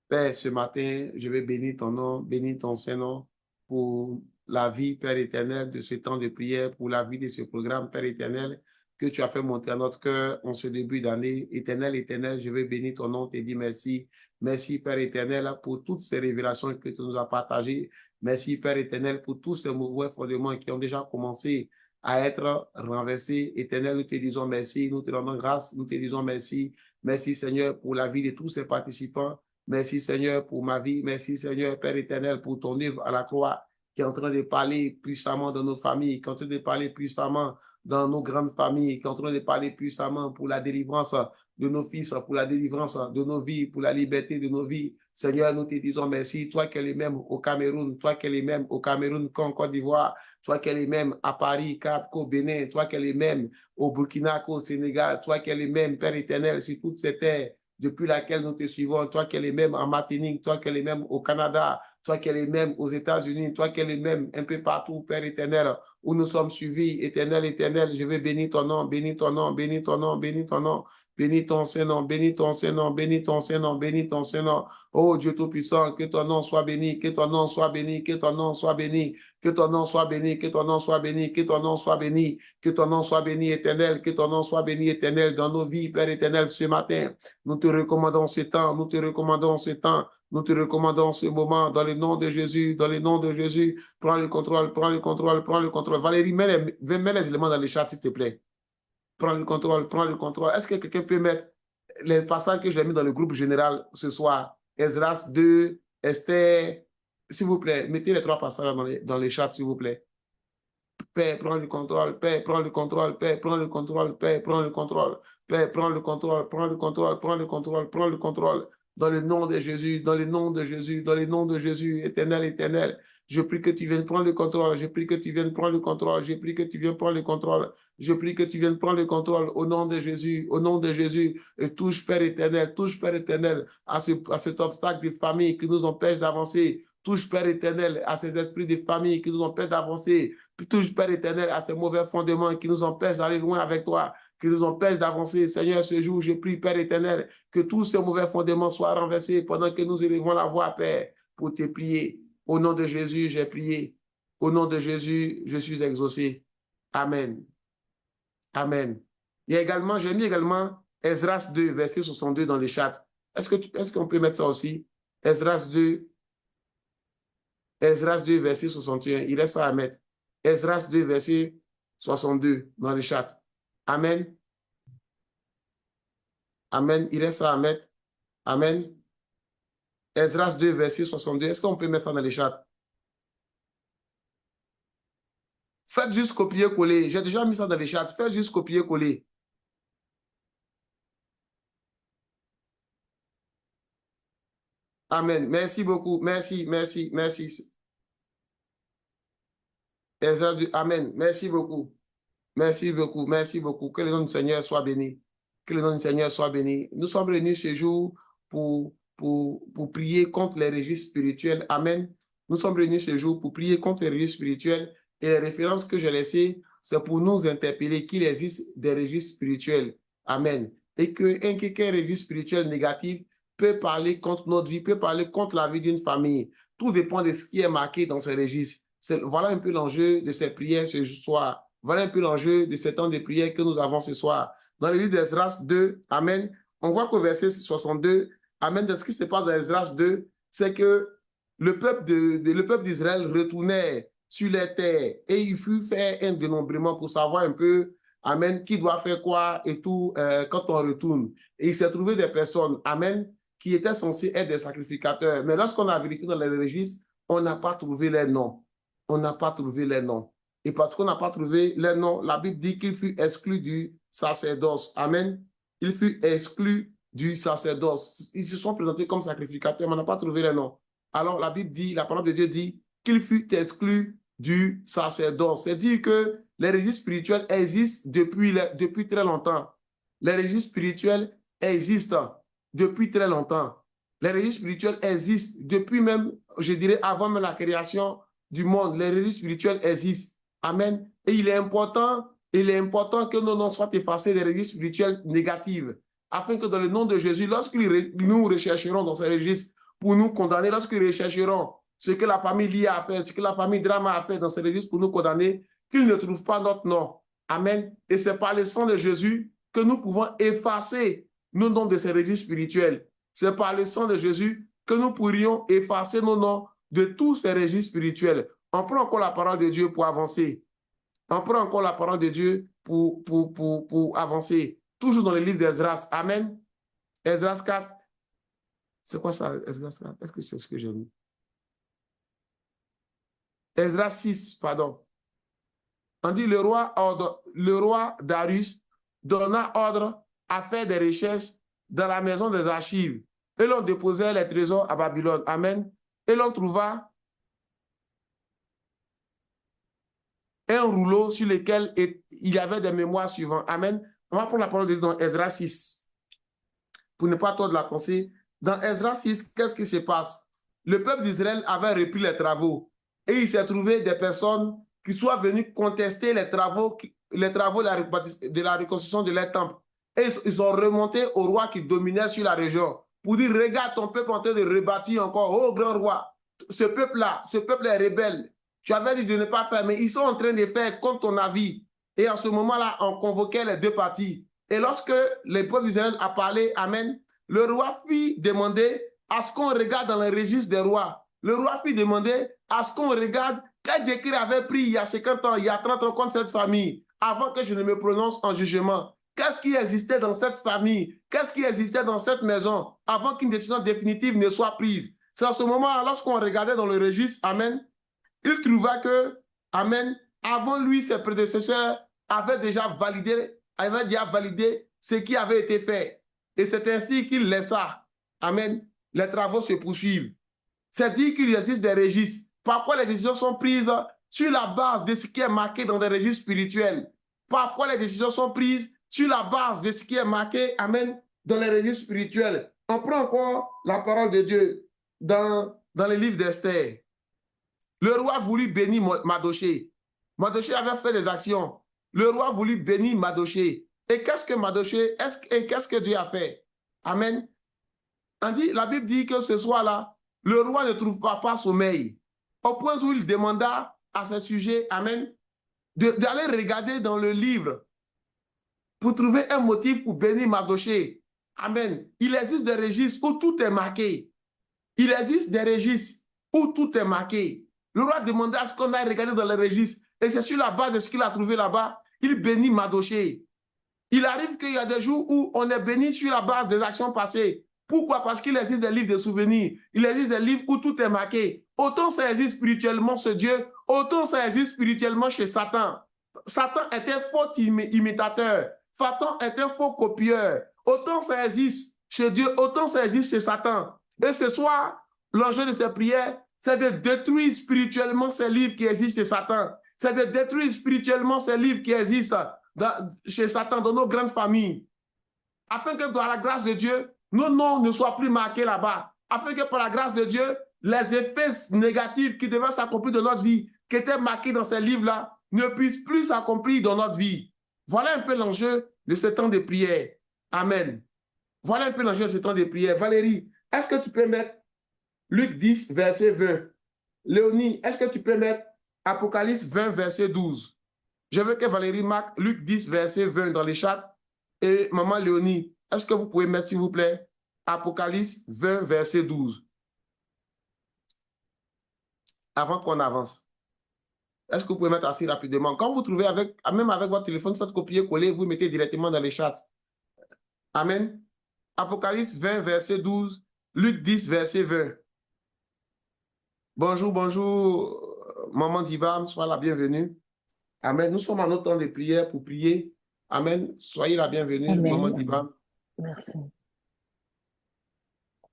Père, ce matin, je vais bénir ton nom, bénir ton Saint-Nom pour la vie, Père éternel, de ce temps de prière, pour la vie de ce programme, Père éternel, que tu as fait monter à notre cœur en ce début d'année. Éternel, éternel, je vais bénir ton nom, te dire merci. Merci, Père éternel, pour toutes ces révélations que tu nous as partagées. Merci, Père éternel, pour tous ces mauvais fondements qui ont déjà commencé à être renversés. Éternel, nous te disons merci, nous te rendons grâce, nous te disons merci. Merci, Seigneur, pour la vie de tous ces participants. Merci Seigneur pour ma vie. Merci Seigneur Père éternel pour ton œuvre à la croix qui est en train de parler puissamment dans nos familles, qui est en train de parler puissamment dans nos grandes familles, qui est en train de parler puissamment pour la délivrance de nos fils, pour la délivrance de nos vies, pour la liberté de nos vies. Seigneur, nous te disons merci. Toi qui es le même au Cameroun, toi qui es le même au Cameroun qu'en Côte d'Ivoire, toi qui es le même à Paris, Cap, qu'au Bénin, toi qui es le même au Burkina, qu'au Sénégal, toi qui es le même Père éternel sur toutes ces terres depuis laquelle nous te suivons, toi qui es les mêmes en Martinique, toi qui es les mêmes au Canada, toi qui es les mêmes aux États-Unis, toi qui es les mêmes un peu partout, Père éternel, où nous sommes suivis, éternel, éternel, je vais bénir ton nom, bénir ton nom, bénir ton nom, bénir ton nom, bénis ton Saint-Nom, bénis ton Saint-Nom, bénis ton Saint-Nom, bénis ton Saint-Nom. Oh Dieu Tout-Puissant, que ton nom soit béni, que ton nom soit béni, que ton nom soit béni, que ton nom soit béni, que ton nom soit béni, que ton nom soit béni, que ton nom soit béni, éternel, que ton nom soit béni, éternel, dans nos vies, Père éternel, ce matin. Nous te recommandons ce temps, nous te recommandons ce temps, nous te recommandons ce moment, dans le nom de Jésus, dans le nom de Jésus. Prends le contrôle, prends le contrôle, prends le contrôle. Valérie, mets les éléments dans le chat, s'il te plaît. Prends le contrôle, prends le contrôle. Est-ce que quelqu'un peut mettre les passages que j'ai mis dans le groupe général ce soir? Esdras 2, Esther, s'il vous plaît, mettez les 3 passages dans les chats, s'il vous plaît. Père, prends le contrôle, Père, prends le contrôle, Père, prends le contrôle, Père, prends le contrôle, Père, prends le contrôle, prends le contrôle, prends le contrôle, prends le contrôle. Dans le nom de Jésus, dans le nom de Jésus, dans le nom de Jésus, éternel, éternel. Je prie que tu viennes prendre le contrôle. Je prie que tu viennes prendre le contrôle. Je prie que tu viennes prendre le contrôle. Je prie que tu viennes prendre le contrôle au nom de Jésus, au nom de Jésus. Et touche, Père éternel, à cet obstacle de famille qui nous empêche d'avancer. Touche, Père éternel, à ces esprits de famille qui nous empêchent d'avancer. Touche, Père éternel, à ces mauvais fondements qui nous empêchent d'aller loin avec toi, qui nous empêchent d'avancer. Seigneur, ce jour, je prie, Père éternel, que tous ces mauvais fondements soient renversés pendant que nous élevons la voix, Père, pour te prier. Au nom de Jésus, j'ai prié. Au nom de Jésus, je suis exaucé. Amen. Amen. J'ai mis également Esdras 2, verset 62 dans les chats. Est-ce qu'on peut mettre ça aussi? Esdras 2, verset 61. Il reste ça à mettre. Esdras 2, verset 62 dans le chat. Amen. Amen. Il reste ça à mettre. Amen. Esdras 2, verset 62. Est-ce qu'on peut mettre ça dans le chat? Faites juste copier-coller. J'ai déjà mis ça dans le chat. Faites juste copier-coller. Amen. Merci beaucoup. Merci, merci, merci. Amen. Merci beaucoup. Merci beaucoup. Merci beaucoup. Que le nom du Seigneur soit béni. Que le nom du Seigneur soit béni. Nous sommes réunis ce jour pour prier contre les registres spirituels. Amen. Nous sommes réunis ce jour pour prier contre les registres spirituels. Et les références que j'ai laissées, c'est pour nous interpeller qu'il existe des registres spirituels. Amen. Et qu'un registre spirituel négatif peut parler contre notre vie, peut parler contre la vie d'une famille. Tout dépend de ce qui est marqué dans ces registres. Voilà un peu l'enjeu de ces prières ce soir. Voilà un peu l'enjeu de ce temps de prière que nous avons ce soir. Dans le livre d'Esdras 2, Amen, on voit qu'au verset 62, Amen, de ce qui se passe dans Esdras 2, c'est que le peuple d'Israël retournait sur les terres et il fut fait un dénombrement pour savoir un peu, Amen, qui doit faire quoi et tout quand on retourne. Et il s'est trouvé des personnes, Amen, qui étaient censées être des sacrificateurs. Mais lorsqu'on a vérifié dans les registres, on n'a pas trouvé les noms. On n'a pas trouvé les noms. Et parce qu'on n'a pas trouvé les noms, la Bible dit qu'il fut exclu du sacerdoce. Amen. Il fut exclu du sacerdoce. Ils se sont présentés comme sacrificateurs, mais on n'a pas trouvé les noms. Alors la Bible dit, la parole de Dieu dit qu'il fut exclu du sacerdoce. C'est-à-dire que les registres spirituels existent depuis très longtemps. Les registres spirituels existent depuis très longtemps. Les registres spirituels existent depuis même, je dirais, avant même la création du monde. Les registres spirituels existent. Amen. Et il est important que nos noms soient effacés des registres spirituels négatifs, afin que dans le nom de Jésus, lorsque nous rechercherons dans ces registres pour nous condamner lorsqu'ils rechercheront ce que la famille Lia a fait, ce que la famille Drama a fait dans ces registres pour nous condamner, qu'ils ne trouvent pas notre nom. Amen. Et c'est par le sang de Jésus que nous pouvons effacer nos noms de ces registres spirituels. C'est par le sang de Jésus que nous pourrions effacer nos noms de tous ces registres spirituels. On prend encore la parole de Dieu pour avancer. On prend encore la parole de Dieu pour avancer. Toujours dans le livre d'Esdras. Amen. Esdras 4. C'est quoi ça, Esdras 4? Est-ce que c'est ce que j'ai mis? Esdras 6, pardon. On dit le roi Darius donna ordre à faire des recherches dans la maison des archives. Et l'on déposait les trésors à Babylone. Amen. Et l'on trouva un rouleau sur lequel il y avait des mémoires suivantes. Amen. On va prendre la parole de Dieu dans Esdras 6. Pour ne pas tordre la pensée. Dans Esdras 6, qu'est-ce qui se passe? Le peuple d'Israël avait repris les travaux. Et il s'est trouvé des personnes qui soient venues contester les travaux de la reconstruction de leur temple. Et ils sont remontés au roi qui dominait sur la région pour dire, regarde ton peuple en train de rebâtir encore. Oh grand roi, ce peuple-là est rebelle. Tu avais dit de ne pas faire, mais ils sont en train de faire contre ton avis. Et en ce moment-là, on convoquait les deux parties. Et lorsque le peuple d'Israël a parlé, amen, le roi fit demander à ce qu'on regarde dans le registre des rois. Le roi fit demander à ce qu'on regarde quel décret avait pris il y a 50 ans, il y a 30 ans contre cette famille, avant que je ne me prononce en jugement. Qu'est-ce qui existait dans cette famille? Qu'est-ce qui existait dans cette maison avant qu'une décision définitive ne soit prise? C'est à ce moment, lorsqu'on regardait dans le registre, amen, il trouva que, amen, avant lui, ses prédécesseurs avaient déjà validé ce qui avait été fait. Et c'est ainsi qu'il laissa, amen, les travaux se poursuivent. C'est dire qu'il existe des registres. Parfois, les décisions sont prises sur la base de ce qui est marqué dans des registres spirituels. Parfois, les décisions sont prises sur la base de ce qui est marqué, amen, dans les registres spirituels. On prend encore la parole de Dieu dans le livre d'Esther. Le roi voulut bénir Mardochée. Mardochée avait fait des actions. Le roi voulut bénir Mardochée. Et qu'est-ce que Mardochée, qu'est-ce que Dieu a fait? Amen. La Bible dit que ce soir-là, le roi ne trouve pas sommeil. Au point où il demanda à ce sujet, amen, d'aller regarder dans le livre pour trouver un motif pour bénir Mardochée. Amen. Il existe des registres où tout est marqué. Il existe des registres où tout est marqué. Le roi demanda à ce qu'on aille regarder dans les registres. Et c'est sur la base de ce qu'il a trouvé là-bas, il bénit Mardochée. Il arrive qu'il y a des jours où on est béni sur la base des actions passées. Pourquoi? Parce qu'il existe des livres de souvenirs. Il existe des livres où tout est marqué. Autant ça existe spirituellement chez Dieu, autant ça existe spirituellement chez Satan. Satan est un faux imitateur. Satan est un faux copieur. Autant ça existe chez Dieu, autant ça existe chez Satan. Et ce soir, l'enjeu de ces prières, c'est de détruire spirituellement ces livres qui existent chez Satan. C'est de détruire spirituellement ces livres qui existent chez Satan, dans nos grandes familles. Afin que par la grâce de Dieu, nos noms ne soient plus marqués là-bas. Afin que par la grâce de Dieu, les effets négatifs qui devaient s'accomplir dans notre vie, qui étaient marqués dans ces livres-là, ne puissent plus s'accomplir dans notre vie. Voilà un peu l'enjeu de ce temps de prière. Amen. Voilà un peu l'enjeu de ce temps de prière. Valérie, est-ce que tu peux mettre Luc 10, verset 20? Léonie, est-ce que tu peux mettre Apocalypse 20, verset 12? Je veux que Valérie marque Luc 10, verset 20 dans les chats. Et maman Léonie, est-ce que vous pouvez mettre, s'il vous plaît, Apocalypse 20, verset 12? Avant qu'on avance. Est-ce que vous pouvez mettre assez rapidement? Quand vous trouvez, même avec votre téléphone, faites copier-coller, vous mettez directement dans les chats. Amen. Apocalypse 20, verset 12. Luc 10, verset 20. Bonjour, bonjour, maman Divam, sois la bienvenue. Amen. Nous sommes en notre temps de prière pour prier. Amen. Soyez la bienvenue, amen. Maman Divam. Merci.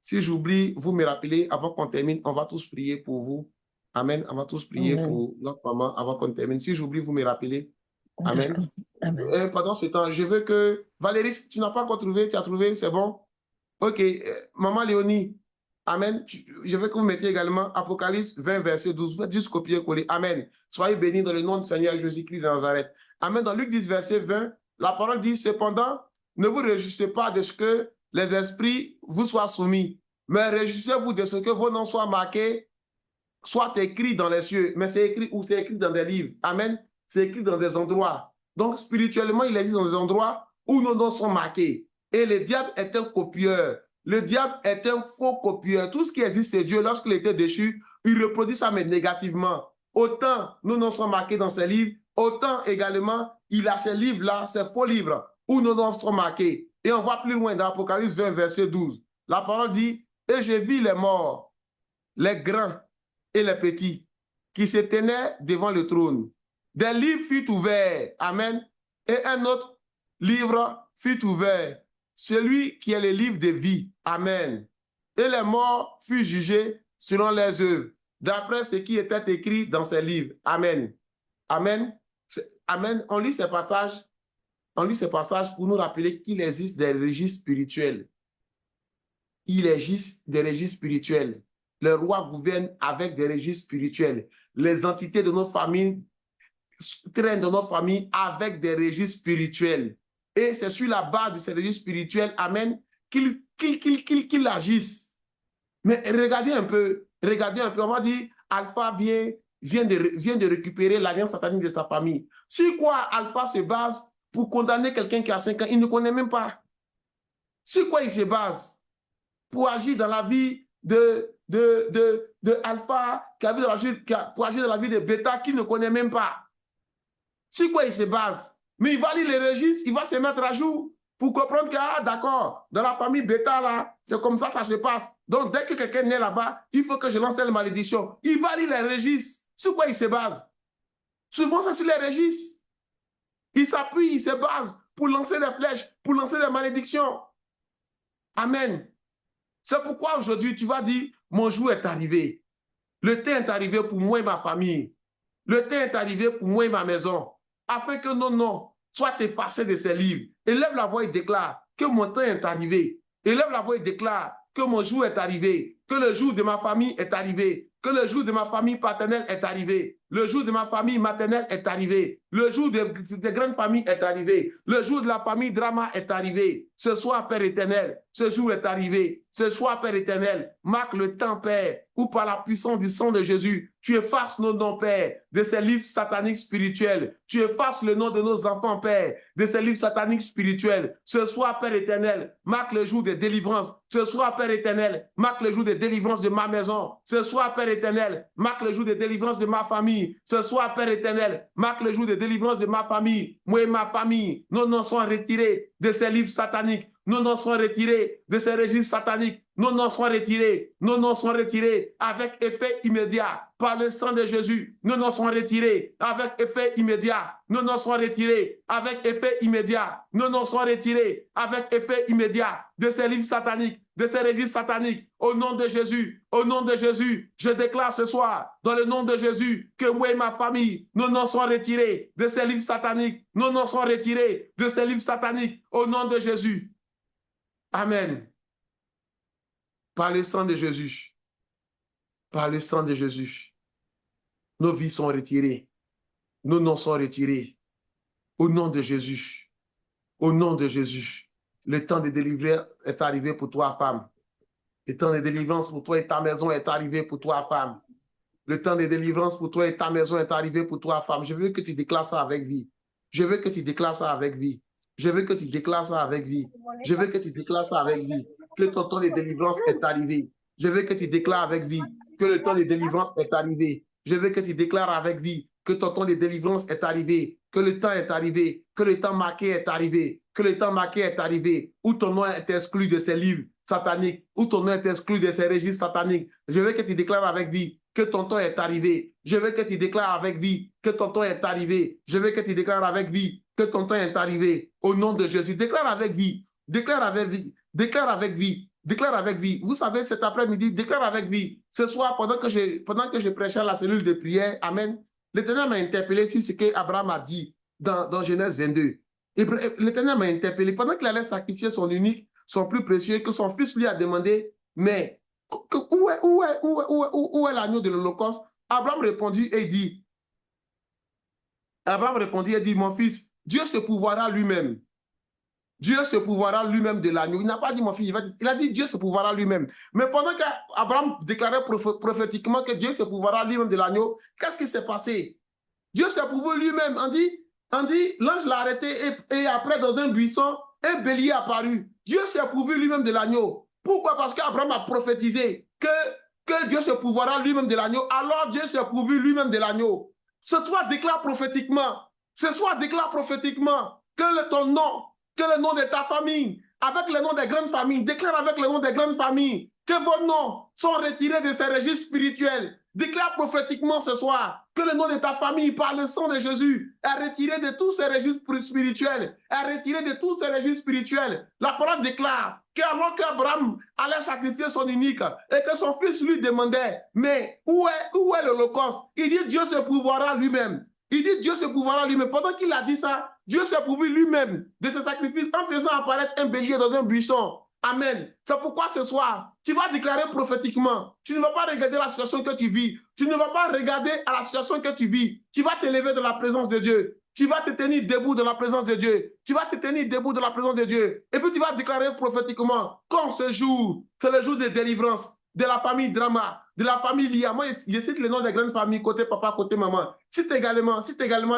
Si j'oublie, vous me rappelez, avant qu'on termine, on va tous prier pour vous. Amen. On va tous prier amen. Pour notre maman avant qu'on termine. Si j'oublie, vous me rappelez. Amen. Amen. Pendant ce temps, je veux que... Valérie, tu n'as pas encore trouvé, tu as trouvé, c'est bon? Ok. Maman Léonie, amen. Je veux que vous mettiez également Apocalypse 20, verset 12. Vous faites juste copier-coller. Amen. Soyez bénis dans le nom du Seigneur Jésus-Christ de Nazareth. Amen. Dans Luc 10, verset 20, la parole dit, cependant, ne vous réjouissez pas de ce que les esprits vous soient soumis, Mais réjouissez-vous de ce que vos noms soient marqués, soient écrits dans les cieux. Mais c'est écrit où? C'est écrit dans des livres. Amen. C'est écrit dans des endroits. Donc, spirituellement, il existe dans des endroits où nos noms sont marqués. Et le diable est un copieur. Le diable est un faux copieur. Tout ce qui existe, c'est Dieu. Lorsqu'il était déchu, il reproduit ça, mais négativement. Autant nos noms sont marqués dans ces livres, autant également, il a ces livres-là, ces faux livres, où nos noms sont marqués. Et on va plus loin dans Apocalypse 20, verset 12. La parole dit, « Et je vis les morts, les grands et les petits, qui se tenaient devant le trône. Des livres furent ouverts. » Amen. Et un autre livre fut ouvert, celui qui est le livre de vie. Amen. Et les morts furent jugés selon leurs œuvres, d'après ce qui était écrit dans ces livres. Amen. Amen. Amen. On lit ces passages pour nous rappeler qu'il existe des registres spirituels. Il existe des registres spirituels. Le roi gouverne avec des registres spirituels. Les entités de notre famille traînent dans notre famille avec des registres spirituels. Et c'est sur la base de ces registres spirituels, amen, qu'ils agissent. Mais regardez un peu, on va dire, Alpha vient de récupérer l'alliance satanique de sa famille. Sur quoi Alpha se base pour condamner quelqu'un qui a 5 ans? Il ne connaît même pas. Sur quoi il se base pour agir dans la vie de Alpha, pour agir dans la vie de Beta, qu'il ne connaît même pas? Sur quoi il se base? Mais il va lire les registres, il va se mettre à jour pour comprendre que, ah, d'accord, dans la famille Beta, là, c'est comme ça se passe. Donc, dès que quelqu'un naît là-bas, il faut que je lance une malédiction. Il va lire les registres. Sur quoi il se base? Souvent, c'est sur les registres. Il s'appuie, il se base pour lancer des flèches, pour lancer des malédictions. Amen. C'est pourquoi aujourd'hui, tu vas dire, mon jour est arrivé. Le temps est arrivé pour moi et ma famille. Le temps est arrivé pour moi et ma maison. Afin que nos noms soient effacés de ces livres. Élève la voix et déclare que mon temps est arrivé. Élève la voix et déclare que mon jour est arrivé. Que le jour de ma famille est arrivé. Que le jour de ma famille paternelle est arrivé. Le jour de ma famille maternelle est arrivé. Le jour des grandes familles est arrivé. Le jour de la famille drama est arrivé. Ce soir, Père éternel, ce jour est arrivé. Ce soir, Père éternel, marque le temps, Père, où par la puissance du sang de Jésus, tu effaces nos noms, Père, de ces livres sataniques spirituels. Tu effaces le nom de nos enfants, Père, de ces livres sataniques spirituels. Ce soir, Père éternel, marque le jour de délivrance. Ce soir, Père éternel, marque le jour de délivrance de ma maison. Ce soir, Père éternel, marque le jour de délivrance de ma famille. Ce soir, Père éternel, marque le jour de délivrance de ma famille. Moi et ma famille, nos noms sont retirés de ces livres sataniques. Nos noms sont retirés de ces registres sataniques. Nos noms sont retirés. Nos noms sont retirés avec effet immédiat par le sang de Jésus. Nos noms sont retirés avec effet immédiat. Nos noms sont retirés avec effet immédiat. Nos noms sont retirés avec effet immédiat de ces livres sataniques, de ces registres sataniques. Au nom de Jésus, au nom de Jésus, je déclare ce soir, dans le nom de Jésus, que moi et ma famille, nos noms sont retirés de ces livres sataniques. Nos noms sont retirés de ces livres sataniques. Au nom de Jésus. Amen. Par le sang de Jésus. Par le sang de Jésus. Nos vies sont retirées. Nos noms sont retirés. Au nom de Jésus. Au nom de Jésus. Le temps de délivrer est arrivé pour toi, femme. Le temps de délivrance pour toi et ta maison est arrivé pour toi, femme. Le temps de délivrance pour toi et ta maison est arrivé pour toi, femme. Je veux que tu déclares ça avec vie. Je veux que tu déclares ça avec vie. Je veux que tu déclares ça avec vie. Je veux que tu déclares ça avec vie. Que ton temps de délivrance est arrivé. Je veux que tu déclares avec vie que le temps de délivrance est arrivé. Je veux que tu déclares avec vie que ton temps de délivrance est arrivé. Que le temps est arrivé. Que le temps marqué est arrivé. Que le temps marqué est arrivé. Où ton nom est exclu de ces livres sataniques. Où ton nom est exclu de ces registres sataniques. Je veux que tu déclares avec vie que ton temps est arrivé. Je veux que tu déclares avec vie que ton temps est arrivé. Je veux que tu déclares avec vie que ton temps est arrivé. Au nom de Jésus, déclare avec vie. Déclare avec vie. Déclare avec vie. Déclare avec vie. Vous savez, cet après-midi, déclare avec vie. Ce soir, pendant que je prêchais à la cellule de prière, Amen, l'Éternel m'a interpellé sur ce qu'Abraham a dit dans Genèse 22. L'Éternel m'a interpellé. Pendant qu'il allait sacrifier son unique, son plus précieux, que son fils lui a demandé, mais où est l'agneau de l'Holocauste? Abraham répondit et dit, mon fils, Dieu se pourvoira lui-même. Dieu se pourvoira lui-même de l'agneau. Il n'a pas dit, mon fils, il a dit Dieu se pourvoira lui-même. Mais pendant qu'Abraham déclarait prophétiquement que Dieu se pourvoira lui-même de l'agneau, qu'est-ce qui s'est passé? Dieu s'est pourvu lui-même. On dit l'ange l'a arrêté et après, dans un buisson, un bélier apparu. Dieu s'est pourvu lui-même de l'agneau. Pourquoi? Parce qu'Abraham a prophétisé que Dieu se pourvoira lui-même de l'agneau. Alors Dieu s'est pourvu lui-même de l'agneau. Ce soir, déclare prophétiquement. Ce soir, déclare prophétiquement que ton nom, que le nom de ta famille, avec le nom des grandes familles, déclare avec le nom des grandes familles, que vos noms sont retirés de ces registres spirituels. Déclare prophétiquement ce soir que le nom de ta famille, par le sang de Jésus, est retiré de tous ces registres spirituels, est retiré de tous ces registres spirituels. La parole déclare qu'alors qu'Abraham allait sacrifier son unique et que son fils lui demandait, mais où est l'Holocauste? Il dit Dieu se pourvoira lui-même. Il dit Dieu se pourvoira lui-même. Pendant qu'il a dit ça, Dieu s'est pourvu lui-même de ce sacrifice en faisant apparaître un bélier dans un buisson. Amen. C'est pourquoi ce soir, tu vas déclarer prophétiquement. Tu ne vas pas regarder la situation que tu vis. Tu ne vas pas regarder à la situation que tu vis. Tu vas t'élever dans la présence de Dieu. Tu vas te tenir debout dans la présence de Dieu. Tu vas te tenir debout dans la présence de Dieu. Et puis tu vas déclarer prophétiquement, comme ce jour, c'est le jour de délivrance de la famille Drama, de la famille Lia. Moi, je cite le nom des grandes familles, côté papa, côté maman. Cite également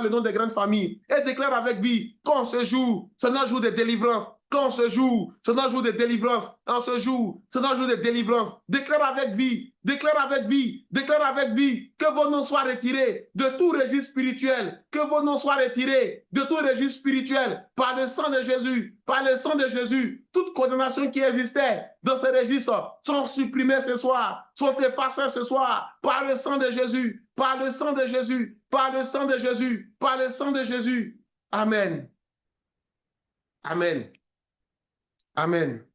le nom des grandes familles et déclare avec vie, quand ce jour, c'est notre jour de délivrance. Quand ce jour, c'est notre jour de délivrance. En ce jour, c'est notre jour de délivrance. Déclare avec vie, déclare avec vie, déclare avec vie que vos noms soient retirés de tout registre spirituel, que vos noms soient retirés de tout registre spirituel par le sang de Jésus, par le sang de Jésus. Toute condamnation qui existait dans ces registres sont supprimées ce soir, sont effacées ce soir par le sang de Jésus, par le sang de Jésus, par le sang de Jésus, par le sang de Jésus. Amen. Amen. Amen.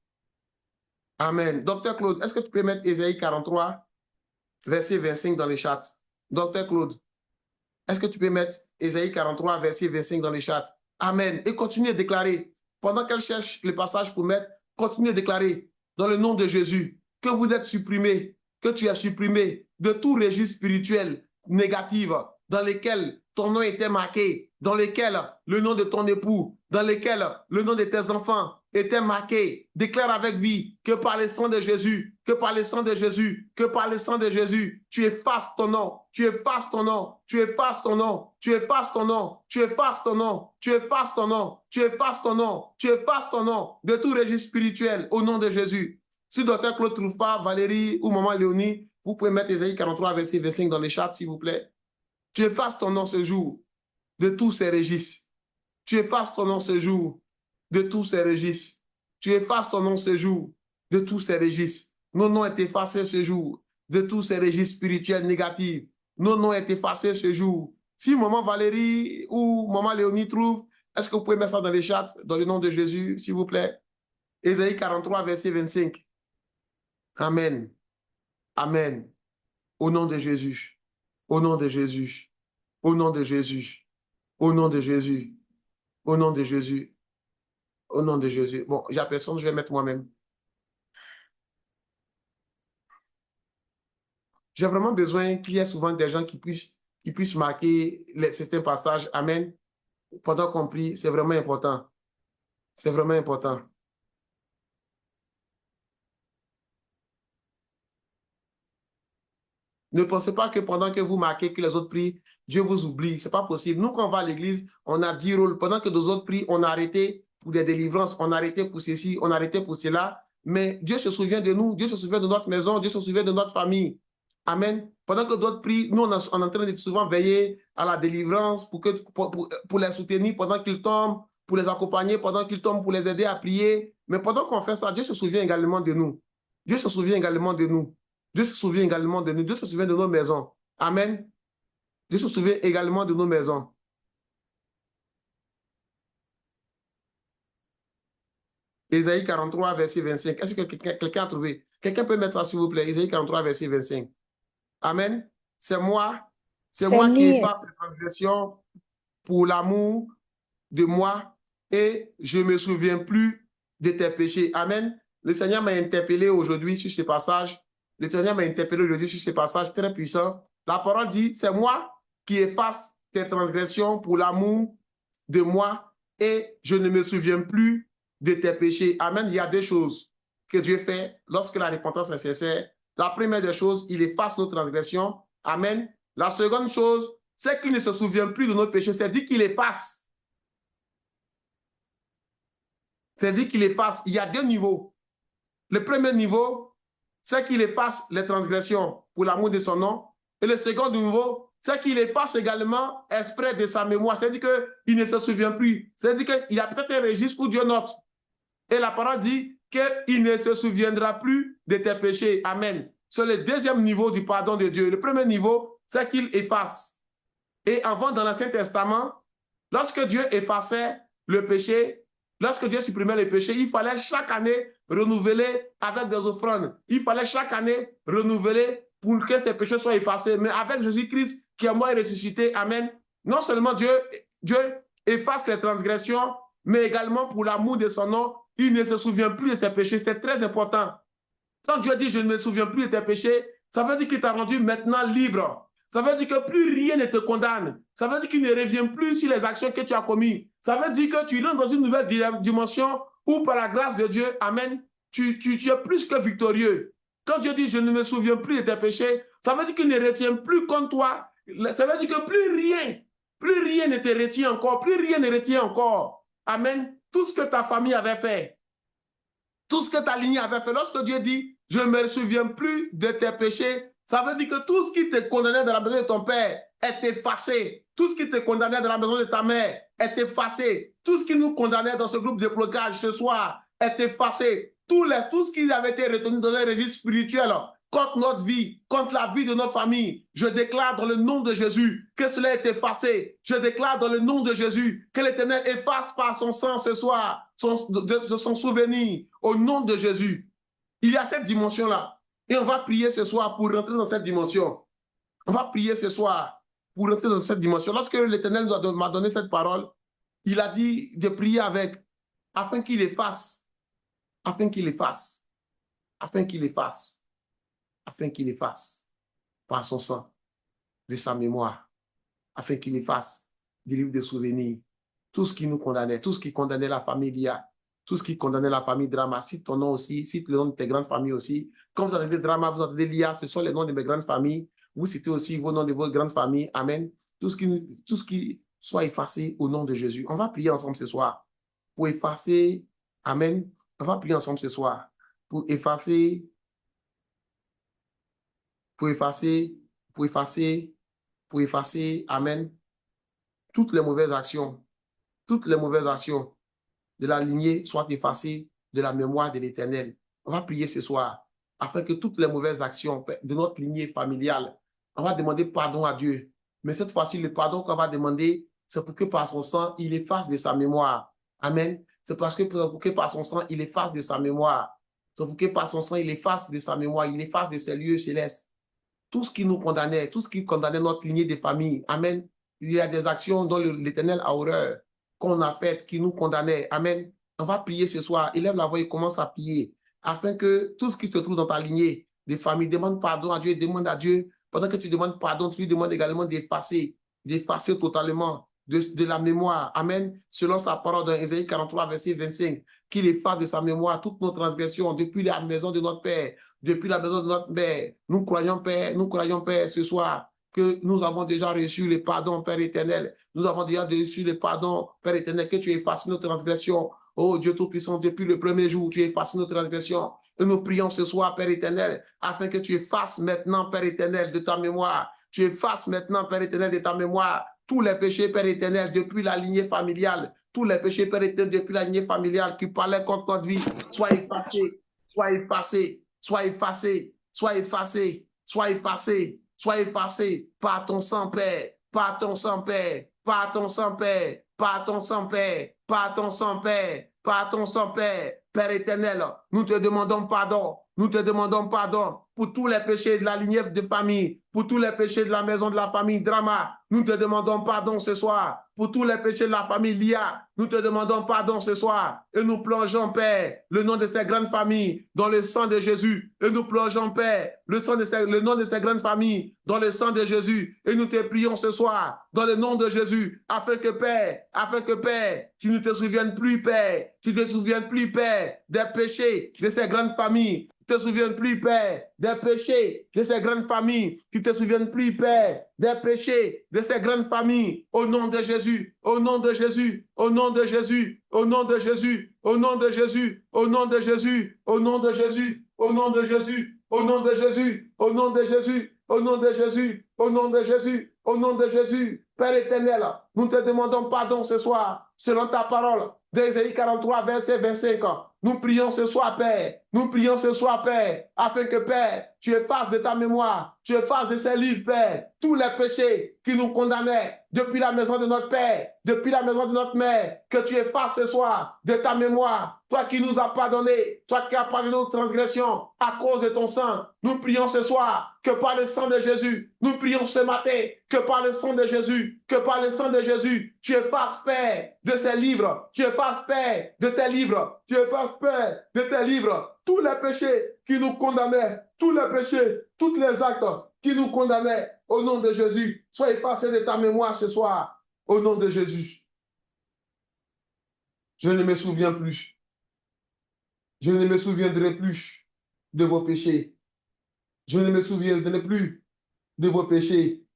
Amen. Docteur Claude, est-ce que tu peux mettre Ésaïe 43, verset 25 dans le chat? Docteur Claude, est-ce que tu peux mettre Ésaïe 43, verset 25 dans le chat? Amen. Et continue à déclarer. Pendant qu'elle cherche le passage pour mettre, continue à déclarer dans le nom de Jésus que vous êtes supprimé, que tu es supprimé de tout registre spirituel négatif dans lequel ton nom était marqué, dans lequel le nom de ton époux, dans lequel le nom de tes enfants était marqué. Déclare avec vie que par le sang de Jésus, que par le sang de Jésus, que par le sang de Jésus, tu effaces ton nom, tu effaces ton nom, tu effaces ton nom, tu effaces ton nom, tu effaces ton nom, tu effaces ton nom, tu effaces ton nom, tu effaces ton nom de tout registre spirituel au nom de Jésus. Si Docteur Claude ne trouve pas, Valérie ou Maman Léonie, vous pouvez mettre Ésaïe 43, verset 25 dans les chats, s'il vous plaît. Tu effaces ton nom ce jour de tous ces registres. Tu effaces ton nom ce jour de tous ces registres. Tu effaces ton nom ce jour de tous ces registres. Nos noms sont effacés ce jour de tous ces registres spirituels négatifs. Nos noms sont effacés ce jour. Si Maman Valérie ou Maman Léonie trouve, est-ce que vous pouvez mettre ça dans les chats, dans le nom de Jésus, s'il vous plaît? Ésaïe 43, verset 25. Amen. Amen. Au nom de Jésus. Au nom de Jésus. Au nom de Jésus. Au nom de Jésus. Au nom de Jésus. Au nom de Jésus. Bon, il n'y a personne, je vais mettre moi-même. J'ai vraiment besoin qu'il y ait souvent des gens qui puissent marquer certains passages. Amen. Pendant qu'on prie, c'est vraiment important. C'est vraiment important. Ne pensez pas que pendant que vous marquez que les autres prient, Dieu vous oublie. Ce n'est pas possible. Nous, quand on va à l'église, on a 10 rôles. Pendant que les autres prient, on a arrêté pour des délivrances, on a arrêté pour ceci, on a arrêté pour cela. Mais Dieu se souvient de nous, Dieu se souvient de notre maison, Dieu se souvient de notre famille. Amen. Pendant que d'autres prient, nous, on est en train de souvent veiller à la délivrance pour les soutenir pendant qu'ils tombent, pour les accompagner pendant qu'ils tombent, pour les aider à prier. Mais pendant qu'on fait ça, Dieu se souvient également de nous. Dieu se souvient également de nous. Dieu se souvient également de nous. Dieu se souvient de nos maisons. Amen. Dieu se souvient également de nos maisons. Ésaïe 43, verset 25. Est-ce que quelqu'un a trouvé? Quelqu'un peut mettre ça, s'il vous plaît? Ésaïe 43, verset 25. Amen. C'est moi qui efface les transgressions pour l'amour de moi et je ne me souviens plus de tes péchés. Amen. Le Seigneur m'a interpellé aujourd'hui sur ce passage. Le Seigneur m'a interpellé aujourd'hui sur ce passage très puissant. La parole dit, c'est moi qui efface tes transgressions pour l'amour de moi et je ne me souviens plus de tes péchés. Amen. Il y a deux choses que Dieu fait lorsque la repentance est sincère. La première des choses, il efface nos transgressions. Amen. La seconde chose, c'est qu'il ne se souvient plus de nos péchés. C'est dit qu'il efface. C'est dit qu'il efface. Il y a deux niveaux. Le premier niveau, c'est qu'il efface les transgressions pour l'amour de son nom. Et le second niveau, c'est qu'il efface également exprès de sa mémoire. C'est-à-dire qu'il ne se souvient plus. C'est-à-dire qu'il y a peut-être un registre où Dieu note. Et la parole dit qu'il ne se souviendra plus de tes péchés. Amen. C'est le deuxième niveau du pardon de Dieu. Le premier niveau, c'est qu'il efface. Et avant, dans l'Ancien Testament, lorsque Dieu effaçait le péché, lorsque Dieu supprimait le péché, il fallait chaque année renouveler avec des offrandes. Il fallait chaque année renouveler pour que ces péchés soient effacés. Mais avec Jésus-Christ qui est mort et ressuscité, amen, non seulement Dieu efface les transgressions, mais également pour l'amour de son nom, il ne se souvient plus de ses péchés. C'est très important. Quand Dieu dit « je ne me souviens plus de tes péchés », ça veut dire qu'il t'a rendu maintenant libre. Ça veut dire que plus rien ne te condamne. Ça veut dire qu'il ne revient plus sur les actions que tu as commises. Ça veut dire que tu rentres dans une nouvelle dimension où par la grâce de Dieu, amen, tu es plus que victorieux. Quand Dieu dit « je ne me souviens plus de tes péchés », ça veut dire qu'il ne retient plus contre toi. Ça veut dire que plus rien ne te retient encore, plus rien ne retient encore. Amen. Tout ce que ta famille avait fait, tout ce que ta lignée avait fait, lorsque Dieu dit « je ne me souviens plus de tes péchés », ça veut dire que tout ce qui te condamnait dans la maison de ton père est effacé. Tout ce qui te condamnait dans la maison de ta mère est effacé. Tout ce qui nous condamnait dans ce groupe de blocage ce soir est effacé. Tout ce qui avait été retenu dans un registre spirituel contre notre vie, contre la vie de nos familles, je déclare dans le nom de Jésus que cela est effacé. Je déclare dans le nom de Jésus que l'Éternel efface par son sang ce soir de son souvenir au nom de Jésus. Il y a cette dimension-là. Et on va prier ce soir pour rentrer dans cette dimension. On va prier ce soir pour rentrer dans cette dimension. Lorsque l'Éternel m'a donné cette parole, il a dit de prier avec, afin qu'il efface, afin qu'il efface, afin qu'il efface, afin qu'il efface par son sang de sa mémoire, afin qu'il efface du livre de souvenirs tout ce qui nous condamnait, tout ce qui condamnait la famille Lia, tout ce qui condamnait la famille Drama. Cite ton nom aussi, cite le nom de tes grandes familles aussi. Quand vous entendez Drama, vous entendez Lia, ce sont les noms de mes grandes familles. Vous citez aussi vos noms de vos grandes familles. Amen. Tout ce qui soit effacé au nom de Jésus. On va prier ensemble ce soir pour effacer. Amen. On va prier ensemble ce soir pour effacer, amen, toutes les mauvaises actions de la lignée soient effacées de la mémoire de l'Éternel. On va prier ce soir afin que toutes les mauvaises actions de notre lignée familiale, on va demander pardon à Dieu. Mais cette fois-ci, le pardon qu'on va demander, c'est pour que par son sang, il efface de sa mémoire. Amen. C'est parce que pour que par son sang, il efface de sa mémoire. C'est pour que par son sang, il efface de sa mémoire, il efface de ses lieux célestes. Tout ce qui nous condamnait, tout ce qui condamnait notre lignée de famille. Amen. Il y a des actions dont l'Éternel a horreur qu'on a faites, qui nous condamnaient. Amen. On va prier ce soir. Élève la voix et commence à prier. Afin que tout ce qui se trouve dans ta lignée de famille, demande pardon à Dieu, demande à Dieu. Pendant que tu demandes pardon, tu lui demandes également d'effacer totalement de la mémoire. Amen. Selon sa parole dans Ésaïe 43, verset 25, qu'il efface de sa mémoire toutes nos transgressions depuis la maison de notre Père, depuis la maison de notre Père. Nous croyons, Père, ce soir, que nous avons déjà reçu le pardon, Père éternel. Nous avons déjà reçu le pardon, Père éternel, que tu effaces nos transgressions. Oh Dieu Tout-Puissant, depuis le premier jour, tu effaces nos transgressions. Et nous prions ce soir, Père éternel, afin que tu effaces maintenant, Père éternel, de ta mémoire. Tu effaces maintenant, Père éternel, de ta mémoire, tous les péchés, Père éternel, depuis la lignée familiale. Tous les péchés, Père éternel, depuis la lignée familiale qui parlaient contre notre vie, soient effacés, soient effacés, soient effacés, soient effacés, soient effacés. Sois effacé par ton sang, Père, par ton sang, Père, par ton sang, Père, par ton sang, Père, par ton sang, Père, par ton sang, Père, Père éternel. Nous te demandons pardon. Nous te demandons pardon pour tous les péchés de la lignée de famille, pour tous les péchés de la maison de la famille Drama. Nous te demandons pardon ce soir pour tous les péchés de la famille Lia. Nous te demandons pardon ce soir et nous plongeons, Père, le nom de ces grandes familles dans le sang de Jésus. Et nous plongeons, Père, le nom de ces grandes familles dans le sang de Jésus. Et nous te prions ce soir dans le nom de Jésus, afin que, Père, tu ne te souviennes plus, Père, tu ne te souviennes plus, Père, des péchés de ces grandes familles. Tu ne te souviens plus, Père, des péchés de ces grandes familles. Tu ne te souviens plus, Père, des péchés de ces grandes familles. Au nom de Jésus, au nom de Jésus, au nom de Jésus, au nom de Jésus, au nom de Jésus, au nom de Jésus, au nom de Jésus, au nom de Jésus, au nom de Jésus, au nom de Jésus, au nom de Jésus, au nom de Jésus, au nom de Jésus. Père éternel, nous te demandons pardon ce soir, selon ta parole, d'Ésaïe 43, verset 25. Nous prions ce soir, Père. Nous prions ce soir, Père, afin que, Père, tu effaces de ta mémoire, tu effaces de ces livres, Père, tous les péchés qui nous condamnaient depuis la maison de notre Père, depuis la maison de notre mère, que tu effaces ce soir de ta mémoire. Toi qui nous as pardonné, toi qui as pardonné nos transgressions à cause de ton sang. Nous prions ce soir que par le sang de Jésus, nous prions ce matin que par le sang de Jésus, que par le sang de Jésus, tu effaces, Père, de ces livres, tu effaces, Père, de tes livres, tu effaces, Père, de tes livres, tous les péchés qui nous condamnaient, tous les péchés, tous les actes qui nous condamnaient, au nom de Jésus, sois effacé de ta mémoire ce soir, au nom de Jésus. Je ne me souviens plus. Je ne me souviendrai plus de vos péchés. Je ne me souviendrai plus de vos péchés.